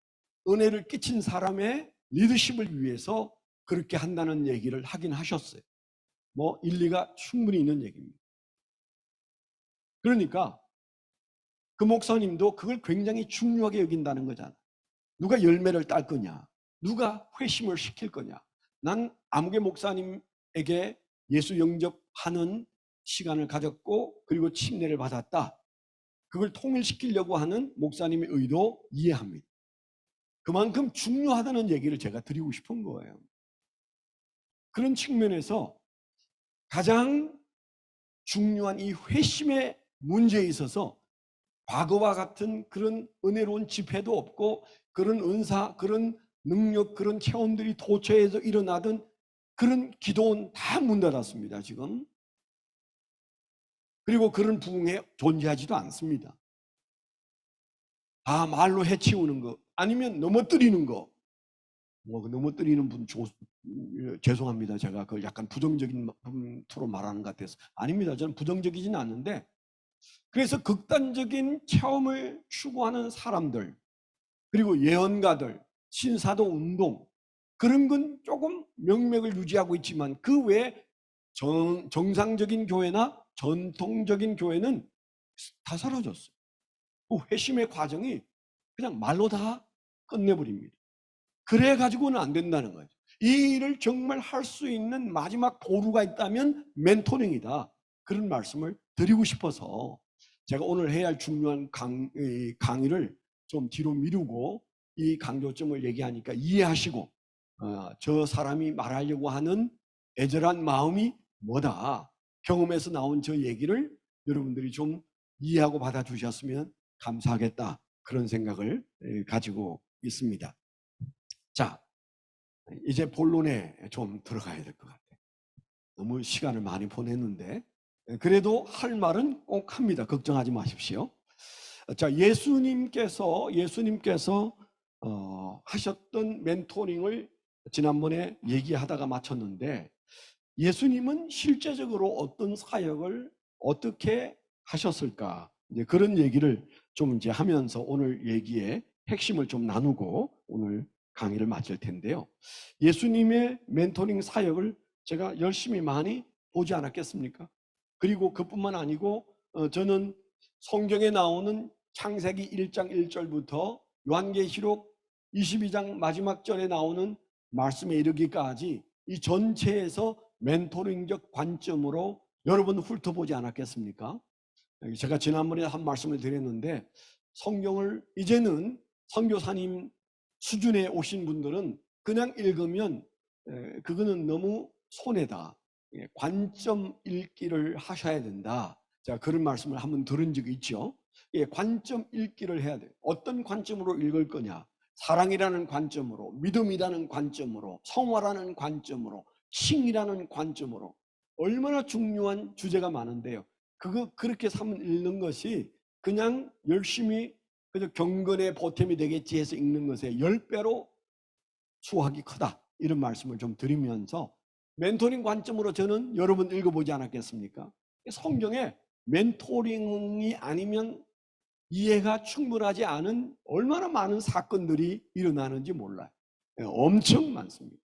은혜를 끼친 사람의 리더십을 위해서 그렇게 한다는 얘기를 하긴 하셨어요. 뭐 일리가 충분히 있는 얘기입니다. 그러니까 그 목사님도 그걸 굉장히 중요하게 여긴다는 거잖아. 누가 열매를 딸 거냐? 누가 회심을 시킬 거냐? 난 아무개 목사님에게 예수 영접하는 시간을 가졌고 그리고 침례를 받았다. 그걸 통일시키려고 하는 목사님의 의도 이해합니다. 그만큼 중요하다는 얘기를 제가 드리고 싶은 거예요. 그런 측면에서 가장 중요한 이 회심의 문제에 있어서 과거와 같은 그런 은혜로운 집회도 없고 그런 은사, 그런 능력, 그런 체험들이 도처에서 일어나던 그런 기도는 다 문 닫았습니다, 지금. 그리고 그런 부흥에 존재하지도 않습니다. 다 말로 해치우는 거, 아니면 넘어뜨리는 거. 뭐 넘어뜨리는 분 죄송합니다. 제가 그걸 약간 부정적인 투로 말하는 것 같아서. 아닙니다. 저는 부정적이지는 않는데 그래서 극단적인 체험을 추구하는 사람들 그리고 예언가들, 신사도 운동 그런 건 조금 명맥을 유지하고 있지만 그 외에 정상적인 교회나 전통적인 교회는 다 사라졌어요. 그 회심의 과정이 그냥 말로 다 끝내버립니다. 그래 가지고는 안 된다는 거죠. 이 일을 정말 할 수 있는 마지막 보루가 있다면 멘토링이다. 그런 말씀을 드리고 싶어서 제가 오늘 해야 할 중요한 강의를 좀 뒤로 미루고 이 강조점을 얘기하니까 이해하시고 저 사람이 말하려고 하는 애절한 마음이 뭐다. 경험에서 나온 저 얘기를 여러분들이 좀 이해하고 받아주셨으면 감사하겠다. 그런 생각을 가지고 있습니다. 자, 이제 본론에 좀 들어가야 될 것 같아요. 너무 시간을 많이 보냈는데 그래도 할 말은 꼭 합니다. 걱정하지 마십시오. 자, 예수님께서 하셨던 멘토링을 지난번에 얘기하다가 마쳤는데 예수님은 실제적으로 어떤 사역을 어떻게 하셨을까? 이제 그런 얘기를 좀 이제 하면서 오늘 얘기의 핵심을 좀 나누고 오늘 강의를 마칠 텐데요. 예수님의 멘토링 사역을 제가 열심히 많이 보지 않았겠습니까? 그리고 그뿐만 아니고 저는 성경에 나오는 창세기 1장 1절부터 요한계시록 22장 마지막 절에 나오는 말씀에 이르기까지 이 전체에서 멘토링적 관점으로 여러분 훑어보지 않았겠습니까? 제가 지난번에 한 말씀을 드렸는데 성경을 이제는 선교사님 수준에 오신 분들은 그냥 읽으면 그거는 너무 손해다. 관점 읽기를 하셔야 된다. 자, 그런 말씀을 한번 들은 적이 있죠. 관점 읽기를 해야 돼요. 어떤 관점으로 읽을 거냐? 사랑이라는 관점으로, 믿음이라는 관점으로, 성화라는 관점으로, 칭이라는 관점으로. 얼마나 중요한 주제가 많은데요. 그렇게 삼은 읽는 것이 그냥 열심히 그저 경건의 보탬이 되겠지 해서 읽는 것에 10배로 수확이 크다. 이런 말씀을 좀 드리면서 멘토링 관점으로 저는 여러분 읽어보지 않았겠습니까? 성경에 멘토링이 아니면 이해가 충분하지 않은 얼마나 많은 사건들이 일어나는지 몰라요. 엄청 많습니다.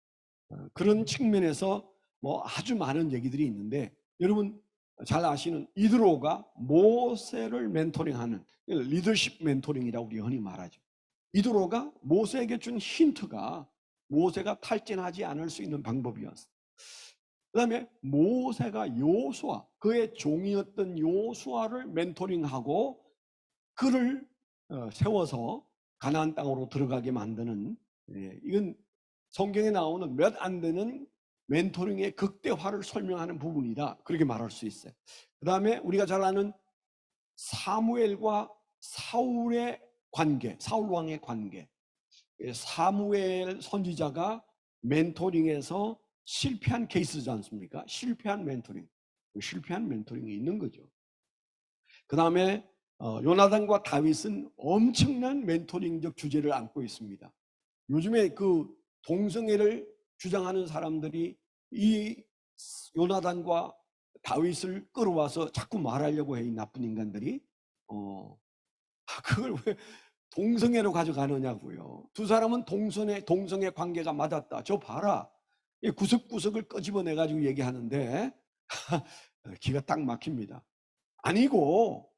그런 측면에서 뭐 아주 많은 얘기들이 있는데 여러분 잘 아시는 이드로가 모세를 멘토링하는 리더십 멘토링이라고 우리 흔히 말하죠. 이드로가 모세에게 준 힌트가 모세가 탈진하지 않을 수 있는 방법이었어요. 그 다음에 모세가 요수아, 그의 종이었던 요수아를 멘토링하고 그를 세워서 가나안 땅으로 들어가게 만드는, 이건 성경에 나오는 몇 안 되는 멘토링의 극대화를 설명하는 부분이다. 그렇게 말할 수 있어요. 그 다음에 우리가 잘 아는 사무엘과 사울의 관계, 사울 왕의 관계. 사무엘 선지자가 멘토링에서 실패한 케이스지 않습니까? 실패한 멘토링이 있는 거죠. 그 다음에 요나단과 다윗은 엄청난 멘토링적 주제를 안고 있습니다. 요즘에 그 동성애를 주장하는 사람들이 이 요나단과 다윗을 끌어와서 자꾸 말하려고 해. 이 나쁜 인간들이. 그걸 왜 동성애로 가져가느냐고요. 두 사람은 동성애 관계가 맞았다. 저 봐라. 구석구석을 끄집어내가지고 얘기하는데 기가 딱 막힙니다. 아니고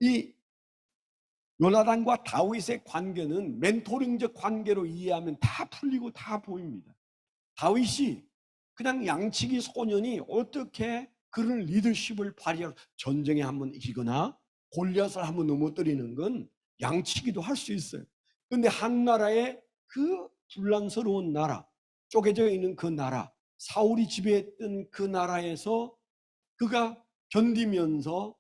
이 요나단과 다윗의 관계는 멘토링적 관계로 이해하면 다 풀리고 다 보입니다. 다윗이 그냥 양치기 소년이 어떻게 그런 리더십을 발휘하고 전쟁에 한번 이기거나 골리앗을 한번 넘어뜨리는 건 양치기도 할 수 있어요. 그런데 한 나라의 그 불란스러운 나라, 쪼개져 있는 그 나라, 사울이 지배했던 그 나라에서 그가 견디면서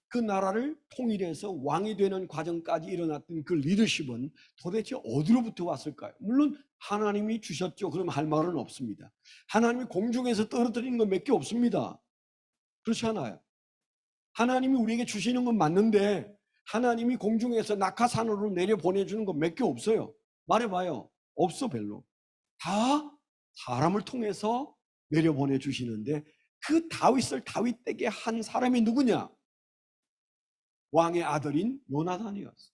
그 나라를 통일해서 왕이 되는 과정까지 일어났던 그 리더십은 도대체 어디로부터 왔을까요? 물론 하나님이 주셨죠. 그럼 할 말은 없습니다. 하나님이 공중에서 떨어뜨리는 건 몇 개 없습니다. 그렇지 않아요? 하나님이 우리에게 주시는 건 맞는데 하나님이 공중에서 낙하산으로 내려보내주는 건 몇 개 없어요. 말해봐요. 없어 별로. 다 사람을 통해서 내려보내주시는데 그 다윗을 다윗 되게 한 사람이 누구냐? 왕의 아들인 요나단이었어.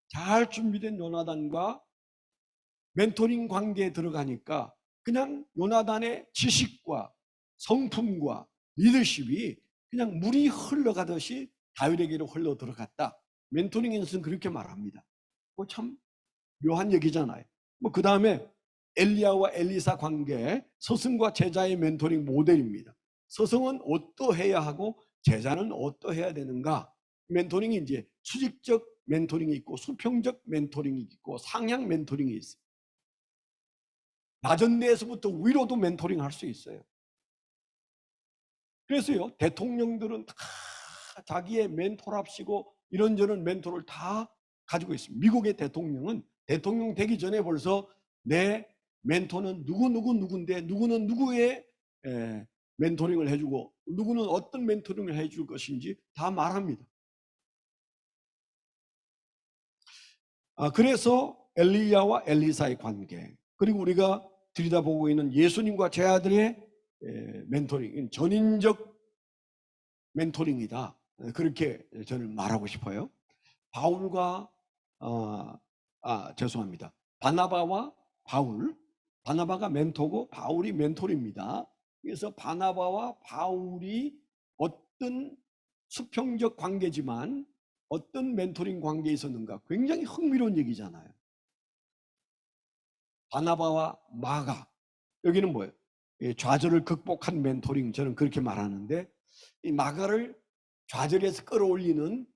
잘 준비된 요나단과 멘토링 관계에 들어가니까 그냥 요나단의 지식과 성품과 리더십이 그냥 물이 흘러가듯이 다윗에게로 흘러 들어갔다. 멘토링에서는 그렇게 말합니다. 참 묘한 얘기잖아요. 그 다음에 엘리야와 엘리사 관계, 스승과 제자의 멘토링 모델입니다. 스승은 어떠해야 하고 제자는 어떠해야 되는가? 멘토링이 이제 수직적 멘토링이 있고 수평적 멘토링이 있고 상향 멘토링이 있어요. 낮은 데에서부터 위로도 멘토링 할 수 있어요. 그래서요, 대통령들은 다 자기의 멘토랍시고 이런저런 멘토를 다 가지고 있습니다. 미국의 대통령은 대통령 되기 전에 벌써 내 멘토는 누군데 누구는 누구의 멘토링을 해주고 누구는 어떤 멘토링을 해줄 것인지 다 말합니다. 그래서 엘리야와 엘리사의 관계, 그리고 우리가 들여다보고 있는 예수님과 제 아들의 멘토링, 전인적 멘토링이다. 그렇게 저는 말하고 싶어요. 바울과 죄송합니다. 바나바와 바울, 바나바가 멘토고 바울이 멘토입니다. 그래서 바나바와 바울이 어떤 수평적 관계지만 어떤 멘토링 관계에 있었는가, 굉장히 흥미로운 얘기잖아요. 바나바와 마가, 여기는 뭐예요? 좌절을 극복한 멘토링, 저는 그렇게 말하는데, 이 마가를 좌절에서 끌어올리는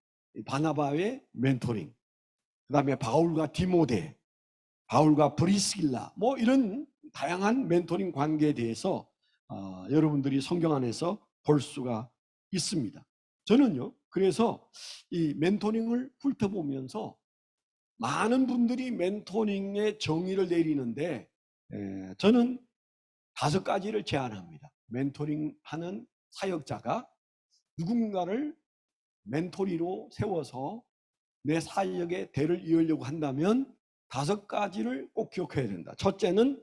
바나바의 멘토링, 그 다음에 바울과 디모데, 바울과 브리스길라, 뭐 이런 다양한 멘토링 관계에 대해서 여러분들이 성경 안에서 볼 수가 있습니다. 저는요, 그래서 이 멘토링을 훑어보면서 많은 분들이 멘토링의 정의를 내리는데, 저는 5가지를 제안합니다. 멘토링 하는 사역자가 누군가를 멘토리로 세워서 내 사역의 대를 이으려고 한다면 5가지를 꼭 기억해야 된다. 첫째는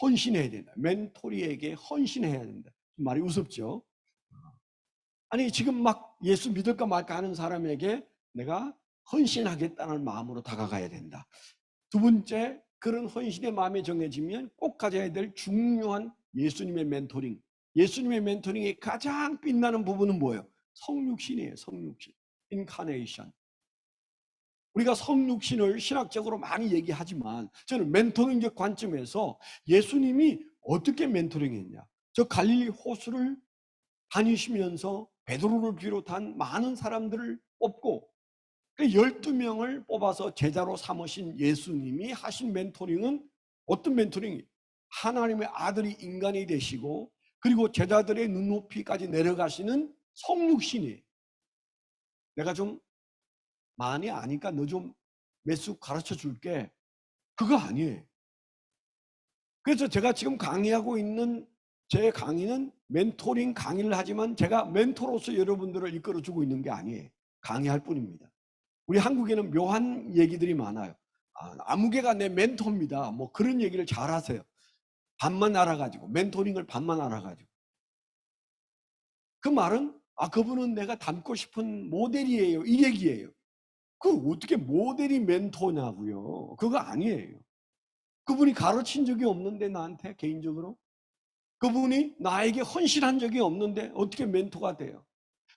헌신해야 된다. 멘토리에게 헌신해야 된다. 말이 우습죠? 아니, 지금 막 예수 믿을까 말까 하는 사람에게 내가 헌신하겠다는 마음으로 다가가야 된다. 두 번째, 그런 헌신의 마음이 정해지면 꼭 가져야 될 중요한 예수님의 멘토링. 예수님의 멘토링의 가장 빛나는 부분은 뭐예요? 성육신이에요. 성육신. 인카네이션. 우리가 성육신을 신학적으로 많이 얘기하지만 저는 멘토링적 관점에서 예수님이 어떻게 멘토링했냐. 저 갈릴리 호수를 다니시면서 베드로를 비롯한 많은 사람들을 뽑고 12명을 뽑아서 제자로 삼으신 예수님이 하신 멘토링은 어떤 멘토링이에요? 하나님의 아들이 인간이 되시고 그리고 제자들의 눈높이까지 내려가시는 성육신이에요. 내가 좀 많이 아니까 너 좀 몇 수 가르쳐 줄게. 그거 아니에요. 그래서 제가 지금 강의하고 있는 제 강의는 멘토링 강의를 하지만 제가 멘토로서 여러분들을 이끌어주고 있는 게 아니에요. 강의할 뿐입니다. 우리 한국에는 묘한 얘기들이 많아요. 아무개가 내 멘토입니다. 뭐 그런 얘기를 잘 하세요. 반만 알아가지고, 멘토링을 반만 알아가지고. 그 말은 그분은 내가 닮고 싶은 모델이에요, 이 얘기예요. 그 어떻게 모델이 멘토냐고요. 그거 아니에요. 그분이 가르친 적이 없는데 나한테 개인적으로, 그분이 나에게 헌신한 적이 없는데 어떻게 멘토가 돼요?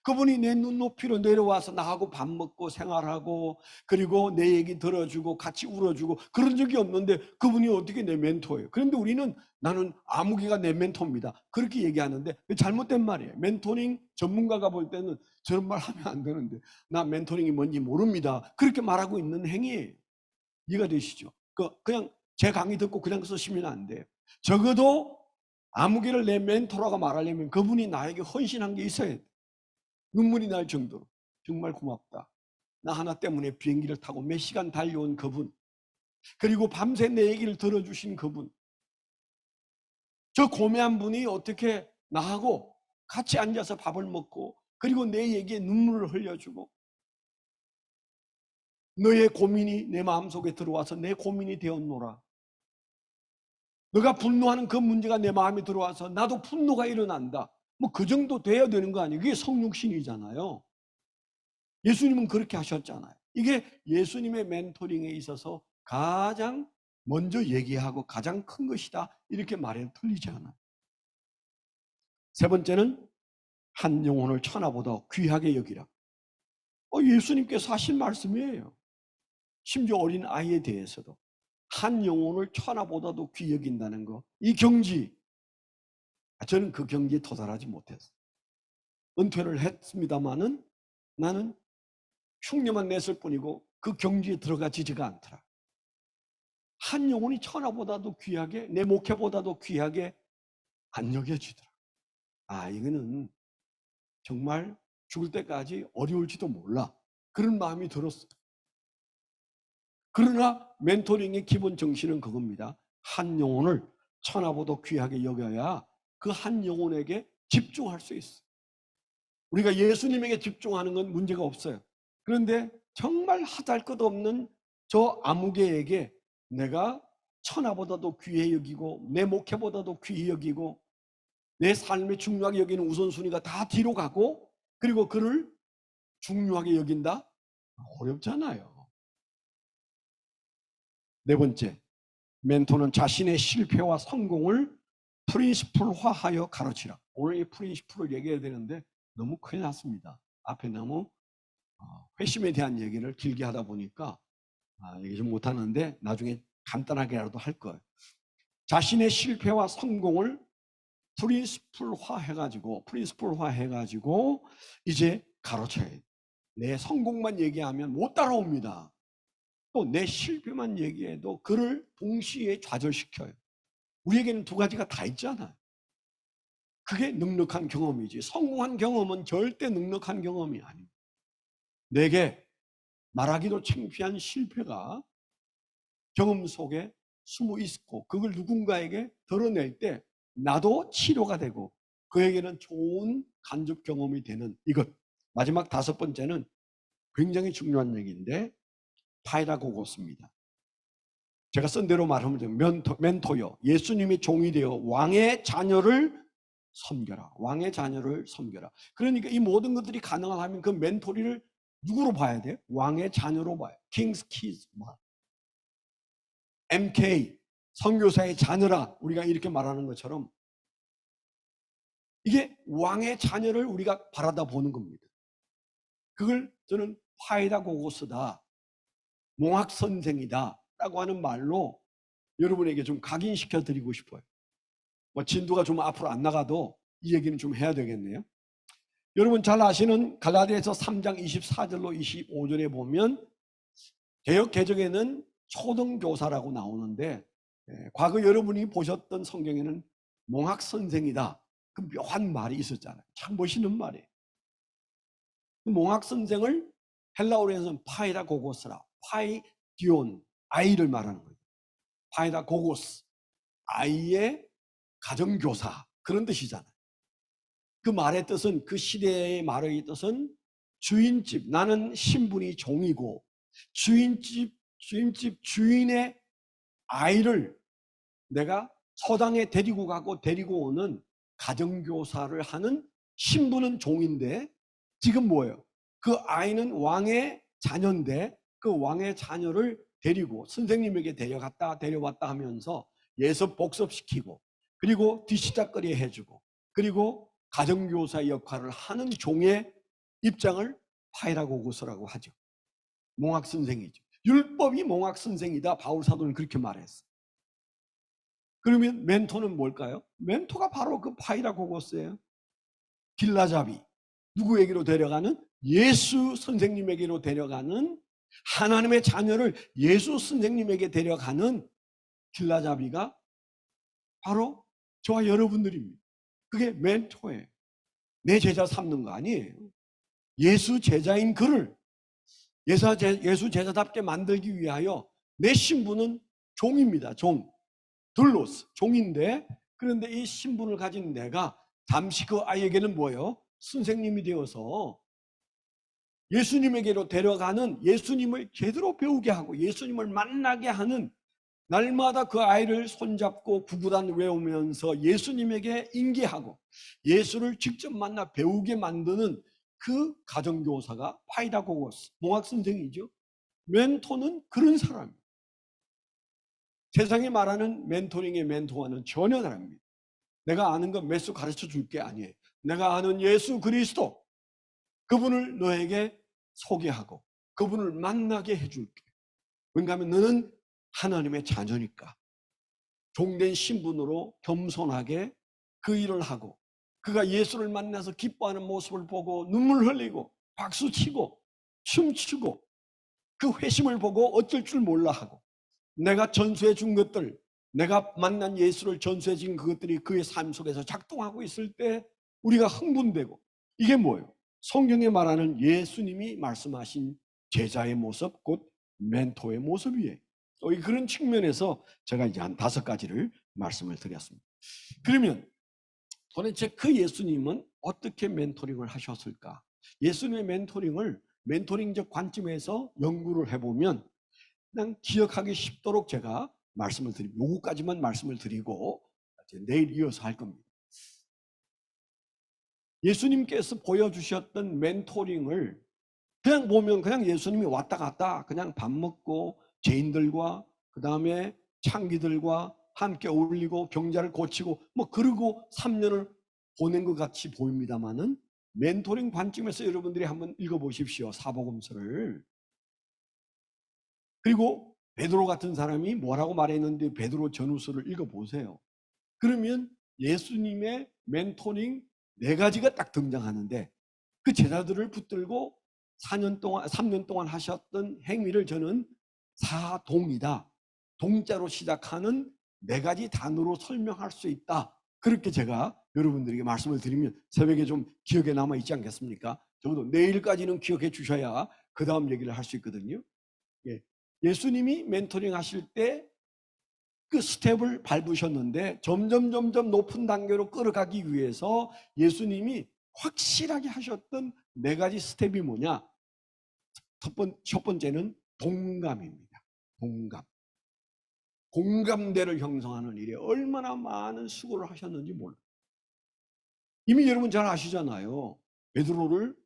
그분이 내 눈높이로 내려와서 나하고 밥 먹고 생활하고 그리고 내 얘기 들어주고 같이 울어주고 그런 적이 없는데 그분이 어떻게 내 멘토예요? 그런데 우리는 나는 아무개가 내 멘토입니다. 그렇게 얘기하는데 잘못된 말이에요. 멘토링 전문가가 볼 때는 저런 말 하면 안 되는데 나 멘토링이 뭔지 모릅니다. 그렇게 말하고 있는 행위예요. 이해가 되시죠? 그냥 제 강의 듣고 그냥 쓰시면 안 돼요. 적어도 아무개를 내 멘토라고 말하려면 그분이 나에게 헌신한 게 있어야 돼요. 눈물이 날 정도로 정말 고맙다. 나 하나 때문에 비행기를 타고 몇 시간 달려온 그분, 그리고 밤새 내 얘기를 들어주신 그분, 저 고매한 분이 어떻게 나하고 같이 앉아서 밥을 먹고 그리고 내 얘기에 눈물을 흘려주고 너의 고민이 내 마음속에 들어와서 내 고민이 되었노라. 너가 분노하는 그 문제가 내 마음에 들어와서 나도 분노가 일어난다. 뭐 그 정도 돼야 되는 거 아니에요? 그게 성육신이잖아요. 예수님은 그렇게 하셨잖아요. 이게 예수님의 멘토링에 있어서 가장 먼저 얘기하고 가장 큰 것이다. 이렇게 말해도 틀리지 않아요. 세 번째는 한 영혼을 천하보다 귀하게 여기라. 예수님께서 하신 말씀이에요. 심지어 어린 아이에 대해서도 한 영혼을 천하보다도 귀히 여긴다는 거. 이 경지, 저는 그 경지에 도달하지 못했어요. 은퇴를 했습니다마는 나는 흉내만 냈을 뿐이고 그 경지에 들어가지지가 않더라. 한 영혼이 천하보다도 귀하게, 내 목회보다도 귀하게 안 여겨지더라. 이거는 정말 죽을 때까지 어려울지도 몰라. 그런 마음이 들었어요. 그러나 멘토링의 기본 정신은 그겁니다. 한 영혼을 천하보다 귀하게 여겨야 그 한 영혼에게 집중할 수 있어요. 우리가 예수님에게 집중하는 건 문제가 없어요. 그런데 정말 하잘것없는 저 아무개에게 내가 천하보다도 귀해 여기고 내 목회보다도 귀해 여기고 내 삶에 중요하게 여기는 우선순위가 다 뒤로 가고 그리고 그를 중요하게 여긴다? 어렵잖아요. 네 번째, 멘토는 자신의 실패와 성공을 프린시플화하여 가르치라. 오늘 이 프린시플을 얘기해야 되는데 너무 큰일 났습니다. 앞에 너무 회심에 대한 얘기를 길게 하다 보니까 얘기 좀 못하는데 나중에 간단하게라도 할 거예요. 자신의 실패와 성공을 프린시플화 해가지고 이제 가르쳐야 돼. 내 성공만 얘기하면 못 따라옵니다. 또 내 실패만 얘기해도 그를 동시에 좌절시켜요. 우리에게는 두 가지가 다 있잖아요. 그게 넉넉한 경험이지. 성공한 경험은 절대 넉넉한 경험이 아닙니다. 내게 말하기도 창피한 실패가 경험 속에 숨어 있고 그걸 누군가에게 드러낼 때 나도 치료가 되고 그에게는 좋은 간접 경험이 되는 이것. 마지막 다섯 번째는 굉장히 중요한 얘기인데 파이라고고스입니다. 제가 쓴 대로 말하면 멘토요. 예수님의 종이 되어 왕의 자녀를 섬겨라. 왕의 자녀를 섬겨라. 그러니까 이 모든 것들이 가능하면 그 멘토리를 누구로 봐야 돼요? 왕의 자녀로 봐요. King's Kids. MK. 선교사의 자녀라. 우리가 이렇게 말하는 것처럼 이게 왕의 자녀를 우리가 바라다 보는 겁니다. 그걸 저는 파이다고고스다. 몽학선생이다. 라고 하는 말로 여러분에게 좀 각인시켜 드리고 싶어요. 진도가 좀 앞으로 안 나가도 이 얘기는 좀 해야 되겠네요. 여러분 잘 아시는 갈라디아서 3장 24절로 25절에 보면 개역 개정에는 초등교사라고 나오는데 과거 여러분이 보셨던 성경에는 몽학선생이다. 그 묘한 말이 있었잖아요. 참 멋있는 말이에요. 몽학선생을 헬라어로 해서는 파이다고고스라. 파이디온, 아이를 말하는 거예요. 파이다고고스, 아이의 가정교사 그런 뜻이잖아요. 그 말의 뜻은 그 시대의 말의 뜻은 주인집, 나는 신분이 종이고 주인집 주인의 아이를 내가 서당에 데리고 가고 데리고 오는 가정교사를 하는 신분은 종인데 지금 뭐예요? 그 아이는 왕의 자녀인데 그 왕의 자녀를 데리고 선생님에게 데려왔다 하면서 예습 복습시키고 그리고 뒤치다거리 해주고 그리고 가정교사 역할을 하는 종의 입장을 파이라고고스라고 하죠. 몽학선생이죠. 율법이 몽학선생이다. 바울사도는 그렇게 말했어. 그러면 멘토는 뭘까요? 멘토가 바로 그 파이라고고스예요. 길라잡이. 누구에게로 데려가는? 예수 선생님에게로 데려가는 하나님의 자녀를 예수 선생님에게 데려가는 길라잡이가 바로 저와 여러분들입니다. 그게 멘토예요. 내 제자 삼는 거 아니에요. 예수 제자인 그를 예수 제자답게 만들기 위하여 내 신분은 종입니다. 종. 둘로스. 종인데 그런데 이 신분을 가진 내가 잠시 그 아이에게는 뭐예요? 선생님이 되어서 예수님에게로 데려가는 예수님을 제대로 배우게 하고 예수님을 만나게 하는 날마다 그 아이를 손잡고 구구단 외우면서 예수님에게 인계하고 예수를 직접 만나 배우게 만드는 그 가정교사가 파이다고고스, 몽학선생이죠. 멘토는 그런 사람입니다. 세상이 말하는 멘토링의 멘토와는 전혀 다릅니다. 내가 아는 건 몇 수 가르쳐 줄 게 아니에요. 내가 아는 예수 그리스도 그분을 너에게 소개하고 그분을 만나게 해줄게. 왜냐하면 너는 하나님의 자녀니까 종된 신분으로 겸손하게 그 일을 하고 그가 예수를 만나서 기뻐하는 모습을 보고 눈물 흘리고 박수치고 춤추고 그 회심을 보고 어쩔 줄 몰라 하고 내가 전수해 준 것들 내가 만난 예수를 전수해 준 그것들이 그의 삶 속에서 작동하고 있을 때 우리가 흥분되고 이게 뭐예요? 성경에 말하는 예수님이 말씀하신 제자의 모습 곧 멘토의 모습이에요. 그런 측면에서 제가 이제 한 5가지를 말씀을 드렸습니다. 그러면 도대체 그 예수님은 어떻게 멘토링을 하셨을까? 예수님의 멘토링적 관점에서 연구를 해보면 그냥 기억하기 쉽도록 제가 말씀을 드리고 요거까지만 말씀을 드리고 내일 이어서 할 겁니다. 예수님께서 보여주셨던 멘토링을 그냥 보면 그냥 예수님이 왔다 갔다 그냥 밥 먹고 죄인들과 그 다음에 창기들과 함께 어울리고 병자를 고치고 뭐 그러고 3년을 보낸 것 같이 보입니다만은 멘토링 관점에서 여러분들이 한번 읽어보십시오. 사복음서를. 그리고 베드로 같은 사람이 뭐라고 말했는데 베드로 전후서를 읽어보세요. 그러면 예수님의 멘토링 4가지가 딱 등장하는데 그 제자들을 붙들고 3년 동안 하셨던 행위를 저는 사동이다. 동자로 시작하는 4가지 단어로 설명할 수 있다. 그렇게 제가 여러분들에게 말씀을 드리면 새벽에 좀 기억에 남아 있지 않겠습니까? 적어도 내일까지는 기억해 주셔야 그 다음 얘기를 할 수 있거든요. 예. 예수님이 멘토링 하실 때 그 스텝을 밟으셨는데 점점 높은 단계로 끌어가기 위해서 예수님이 확실하게 하셨던 4가지 스텝이 뭐냐? 첫 번째는 동감입니다. 동감. 공감대를 형성하는 일에 얼마나 많은 수고를 하셨는지 몰라요. 이미 여러분 잘 아시잖아요. 베드로를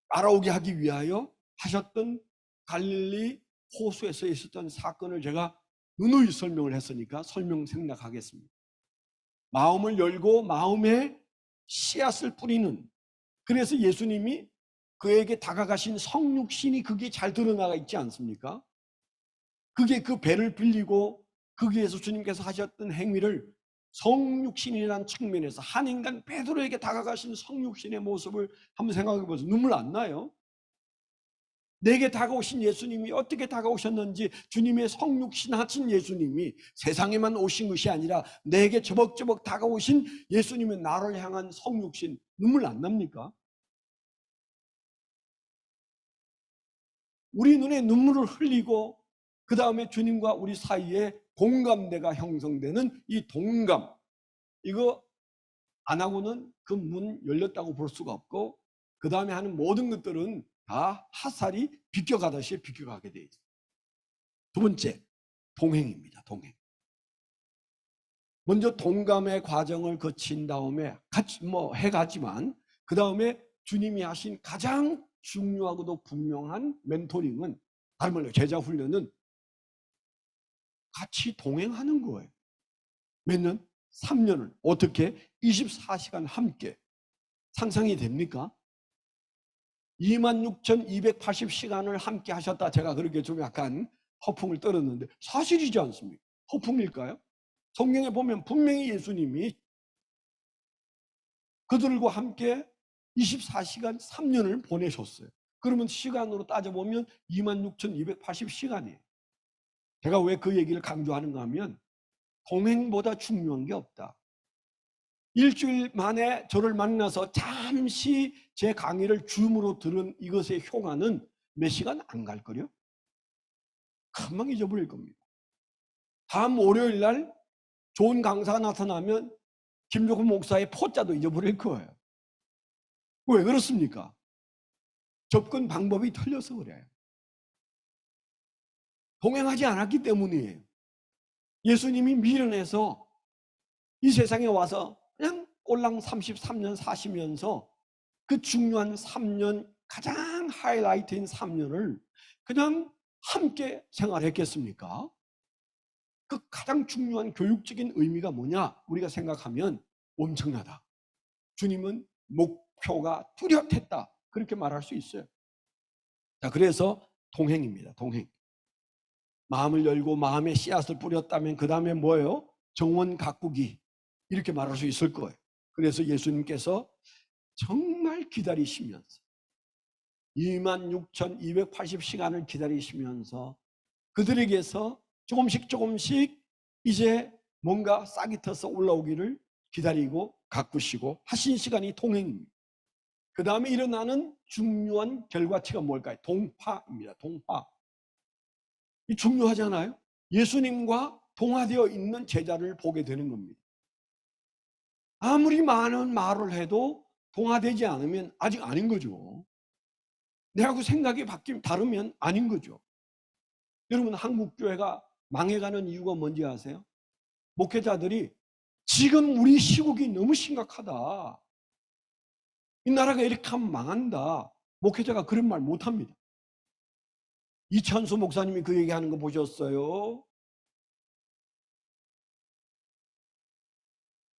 따라오게 하기 위하여 하셨던 갈릴리 호수에서 있었던 사건을 제가 누누이 설명을 했으니까 설명 생략하겠습니다. 마음을 열고 마음에 씨앗을 뿌리는, 그래서 예수님이 그에게 다가가신 성육신이 그게 잘 드러나가 있지 않습니까? 그게 그 배를 빌리고 거기에서 주님께서 하셨던 행위를 성육신이라는 측면에서 한 인간 베드로에게 다가가신 성육신의 모습을 한번 생각해 보세요. 눈물 안 나요? 내게 다가오신 예수님이 어떻게 다가오셨는지, 주님의 성육신 하신 예수님이 세상에만 오신 것이 아니라 내게 저벅저벅 다가오신 예수님의 나를 향한 성육신, 눈물 안 납니까? 우리 눈에 눈물을 흘리고 그 다음에 주님과 우리 사이에 공감대가 형성되는 이 동감, 이거 안 하고는 그 문 열렸다고 볼 수가 없고 그 다음에 하는 모든 것들은 다 핫살이 비껴가듯이 비껴가게 돼 있어요. 두 번째, 동행입니다. 동행. 먼저 동감의 과정을 거친 다음에 같이 뭐 해가지만 그 다음에 주님이 하신 가장 중요하고도 분명한 멘토링은 다른 말로 제자 훈련은 같이 동행하는 거예요. 몇 년? 3년을. 어떻게? 24시간 함께. 상상이 됩니까? 26,280시간을 함께 하셨다. 제가 그렇게 좀 약간 허풍을 떨었는데 사실이지 않습니까? 허풍일까요? 성경에 보면 분명히 예수님이 그들과 함께 24시간 3년을 보내셨어요. 그러면 시간으로 따져보면 26,280시간이에요. 제가 왜 그 얘기를 강조하는가 하면 동행보다 중요한 게 없다. 일주일 만에 저를 만나서 잠시 제 강의를 줌으로 들은 이것의 효과는 몇 시간 안 갈걸요? 금방 잊어버릴 겁니다. 다음 월요일 날 좋은 강사가 나타나면 김종훈 목사의 포자도 잊어버릴 거예요. 왜 그렇습니까? 접근 방법이 틀려서 그래요. 동행하지 않았기 때문이에요. 예수님이 미련해서 이 세상에 와서 그냥 꼴랑 33년 사시면서 그 중요한 3년, 가장 하이라이트인 3년을 그냥 함께 생활했겠습니까? 그 가장 중요한 교육적인 의미가 뭐냐? 우리가 생각하면 엄청나다. 주님은 목표가 뚜렷했다. 그렇게 말할 수 있어요. 자, 그래서 동행입니다. 동행. 마음을 열고 마음에 씨앗을 뿌렸다면 그 다음에 뭐예요? 정원 가꾸기. 이렇게 말할 수 있을 거예요. 그래서 예수님께서 정말 기다리시면서 26,280시간을 기다리시면서 그들에게서 조금씩 이제 뭔가 싹이 터서 올라오기를 기다리고 가꾸시고 하신 시간이 동행입니다. 그 다음에 일어나는 중요한 결과치가 뭘까요? 동화입니다. 동화. 이 중요하잖아요. 예수님과 동화되어 있는 제자를 보게 되는 겁니다. 아무리 많은 말을 해도 동화되지 않으면 아직 아닌 거죠. 내하고 생각이 다르면 아닌 거죠. 여러분, 한국 교회가 망해가는 이유가 뭔지 아세요? 목회자들이 지금 우리 시국이 너무 심각하다. 이 나라가 이렇게 하면 망한다. 목회자가 그런 말 못합니다. 이찬수 목사님이 그 얘기하는 거 보셨어요?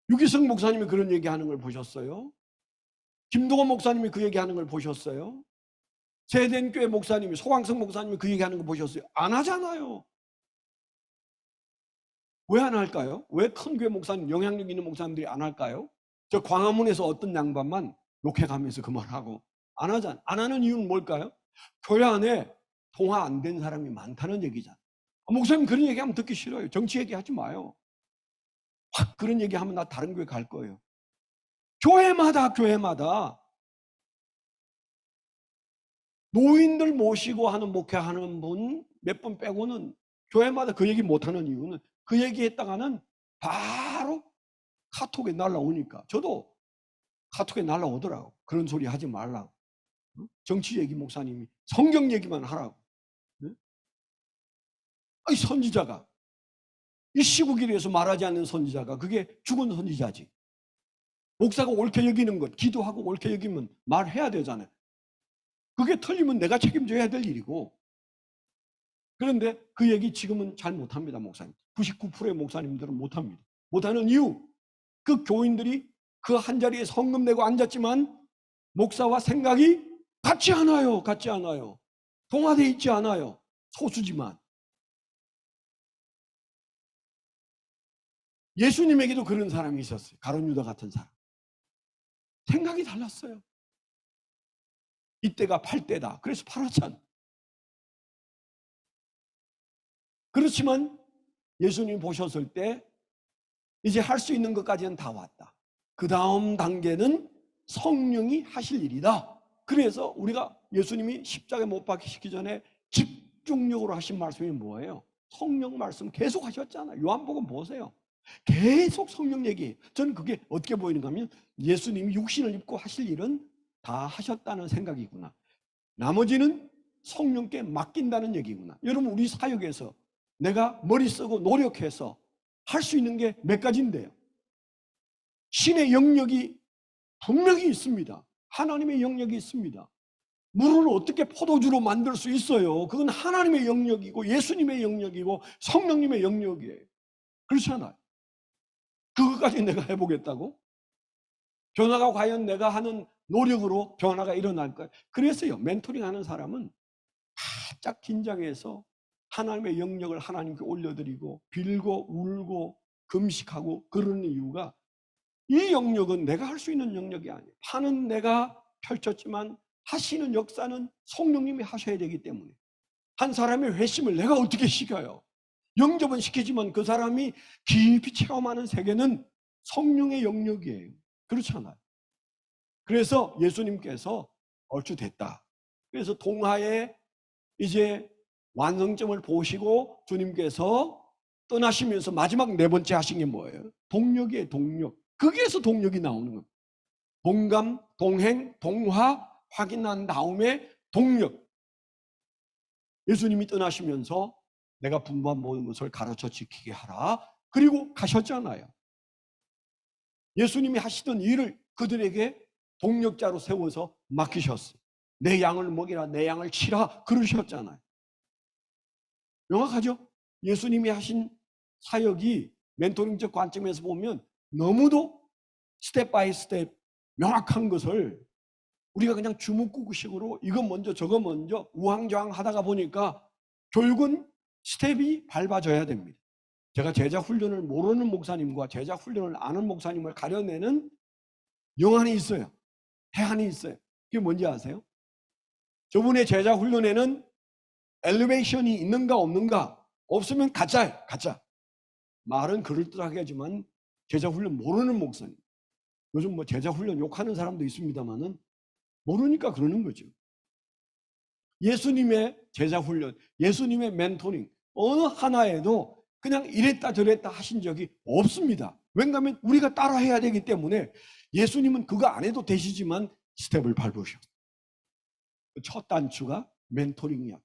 유기성 목사님이 그런 얘기하는 걸 보셨어요? 김동원 목사님이 그 얘기하는 걸 보셨어요? 세덴교회 목사님이, 소강성 목사님이 그 얘기하는 거 보셨어요? 안 하잖아요. 왜 안 할까요? 왜 큰 교회 목사님, 영향력 있는 목사님들이 안 할까요? 저 광화문에서 어떤 양반만 욕해가면서 그 말하고 안 하잖아요. 안 하는 이유는 뭘까요? 교회 안에 통화 안 된 사람이 많다는 얘기잖아요. 목사님 그런 얘기하면 듣기 싫어요. 정치 얘기하지 마요. 확 그런 얘기하면 나 다른 교회 갈 거예요. 교회마다 노인들 모시고 하는 목회하는 분 몇 분 빼고는 교회마다 그 얘기 못하는 이유는 그 얘기했다가는 바로 카톡에 날라오니까. 저도 카톡에 날라오더라고. 그런 소리 하지 말라고. 정치 얘기 목사님이 성경 얘기만 하라고. 아니 선지자가 이 시국에 대해서 말하지 않는 선지자가 그게 죽은 선지자지. 목사가 옳게 여기는 것, 기도하고 옳게 여기면 말해야 되잖아요. 그게 틀리면 내가 책임져야 될 일이고. 그런데 그 얘기 지금은 잘 못합니다. 목사님. 99%의 목사님들은 못합니다. 못하는 이유, 그 교인들이 그 한자리에 성금 내고 앉았지만 목사와 생각이 같지 않아요. 같지 않아요. 동화되어 있지 않아요. 소수지만. 예수님에게도 그런 사람이 있었어요. 가룟 유다 같은 사람. 생각이 달랐어요. 이때가 팔 때다. 그래서 팔았잖아. 그렇지만 예수님 보셨을 때 이제 할 수 있는 것까지는 다 왔다. 그 다음 단계는 성령이 하실 일이다. 그래서 우리가 예수님이 십자가에 못 박히시기 전에 집중력으로 하신 말씀이 뭐예요? 성령 말씀 계속 하셨잖아요. 요한복음 보세요. 계속 성령 얘기. 저는 그게 어떻게 보이는가 하면 예수님이 육신을 입고 하실 일은 다 하셨다는 생각이구나. 나머지는 성령께 맡긴다는 얘기구나. 여러분 우리 사역에서 내가 머리 쓰고 노력해서 할 수 있는 게 몇 가지인데요. 신의 영역이 분명히 있습니다. 하나님의 영역이 있습니다. 물을 어떻게 포도주로 만들 수 있어요? 그건 하나님의 영역이고 예수님의 영역이고 성령님의 영역이에요. 그렇잖아요. 그것까지 내가 해보겠다고? 변화가 과연 내가 하는 노력으로 변화가 일어날까요? 그래서요, 멘토링 하는 사람은 바짝 긴장해서 하나님의 영역을 하나님께 올려드리고 빌고 울고 금식하고 그러는 이유가 이 영역은 내가 할 수 있는 영역이 아니에요. 판은 내가 펼쳤지만 하시는 역사는 성령님이 하셔야 되기 때문에 한 사람의 회심을 내가 어떻게 시켜요? 영접은 시키지만 그 사람이 깊이 체험하는 세계는 성령의 영역이에요. 그렇잖아요. 그래서 예수님께서 얼추 됐다. 그래서 동화에 이제 완성점을 보시고 주님께서 떠나시면서 마지막 네 번째 하신 게 뭐예요? 동력이에요. 동력. 거기에서 동력이 나오는 겁니다. 동감, 동행, 동화 확인한 다음에 동력. 예수님이 떠나시면서 내가 분부한 모든 것을 가르쳐 지키게 하라. 그리고 가셨잖아요. 예수님이 하시던 일을 그들에게 동력자로 세워서 맡기셨어요. 내 양을 먹이라, 내 양을 치라 그러셨잖아요. 명확하죠? 예수님이 하신 사역이 멘토링적 관점에서 보면 너무도 스텝 바이 스텝 명확한 것을 우리가 그냥 주먹구구식으로 이거 먼저 저거 먼저 우왕좌왕 하다가 보니까 결국은 스텝이 밟아져야 됩니다. 제가 제자 훈련을 모르는 목사님과 제자 훈련을 아는 목사님을 가려내는 영안이 있어요. 해안이 있어요. 그게 뭔지 아세요? 저분의 제자 훈련에는 엘리베이션이 있는가 없는가, 없으면 가짜예요. 가짜. 말은 그럴듯하게 하지만 제자 훈련 모르는 목사님, 요즘 뭐 제자 훈련 욕하는 사람도 있습니다만은 모르니까 그러는 거죠. 예수님의 제자 훈련, 예수님의 멘토링 어느 하나에도 그냥 이랬다 저랬다 하신 적이 없습니다. 왜냐하면 우리가 따라해야 되기 때문에. 예수님은 그거 안 해도 되시지만 스텝을 밟으셨어요. 첫 단추가 멘토링이었다.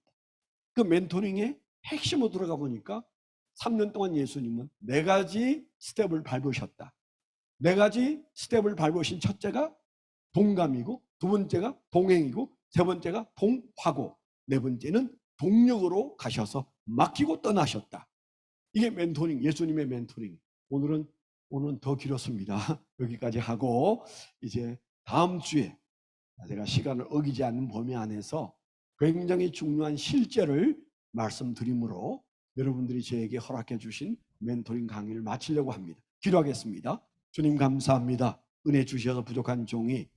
그 멘토링의 핵심으로 들어가 보니까 3년 동안 예수님은 4가지 스텝을 밟으셨다. 4가지 스텝을 밟으신 첫째가 동감이고, 두 번째가 동행이고, 세 번째가 동화고, 네 번째는 동력으로 가셔서 맡기고 떠나셨다. 이게 멘토링, 예수님의 멘토링. 오늘은 오늘은 더 길었습니다. 여기까지 하고 이제 다음 주에 제가 시간을 어기지 않는 범위 안에서 굉장히 중요한 실제를 말씀드리므로 여러분들이 저에게 허락해 주신 멘토링 강의를 마치려고 합니다. 기도하겠습니다. 주님 감사합니다. 은혜 주셔서 부족한 종이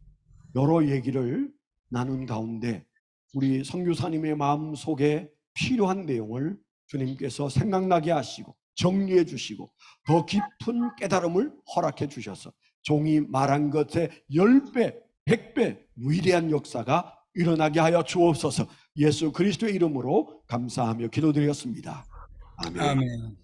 여러 얘기를 나눈 가운데 우리 선교사님의 마음속에 필요한 내용을 주님께서 생각나게 하시고 정리해 주시고 더 깊은 깨달음을 허락해 주셔서 종이 말한 것의 10배, 100배 위대한 역사가 일어나게 하여 주옵소서. 예수 그리스도의 이름으로 감사하며 기도드렸습니다. 아멘. 아멘.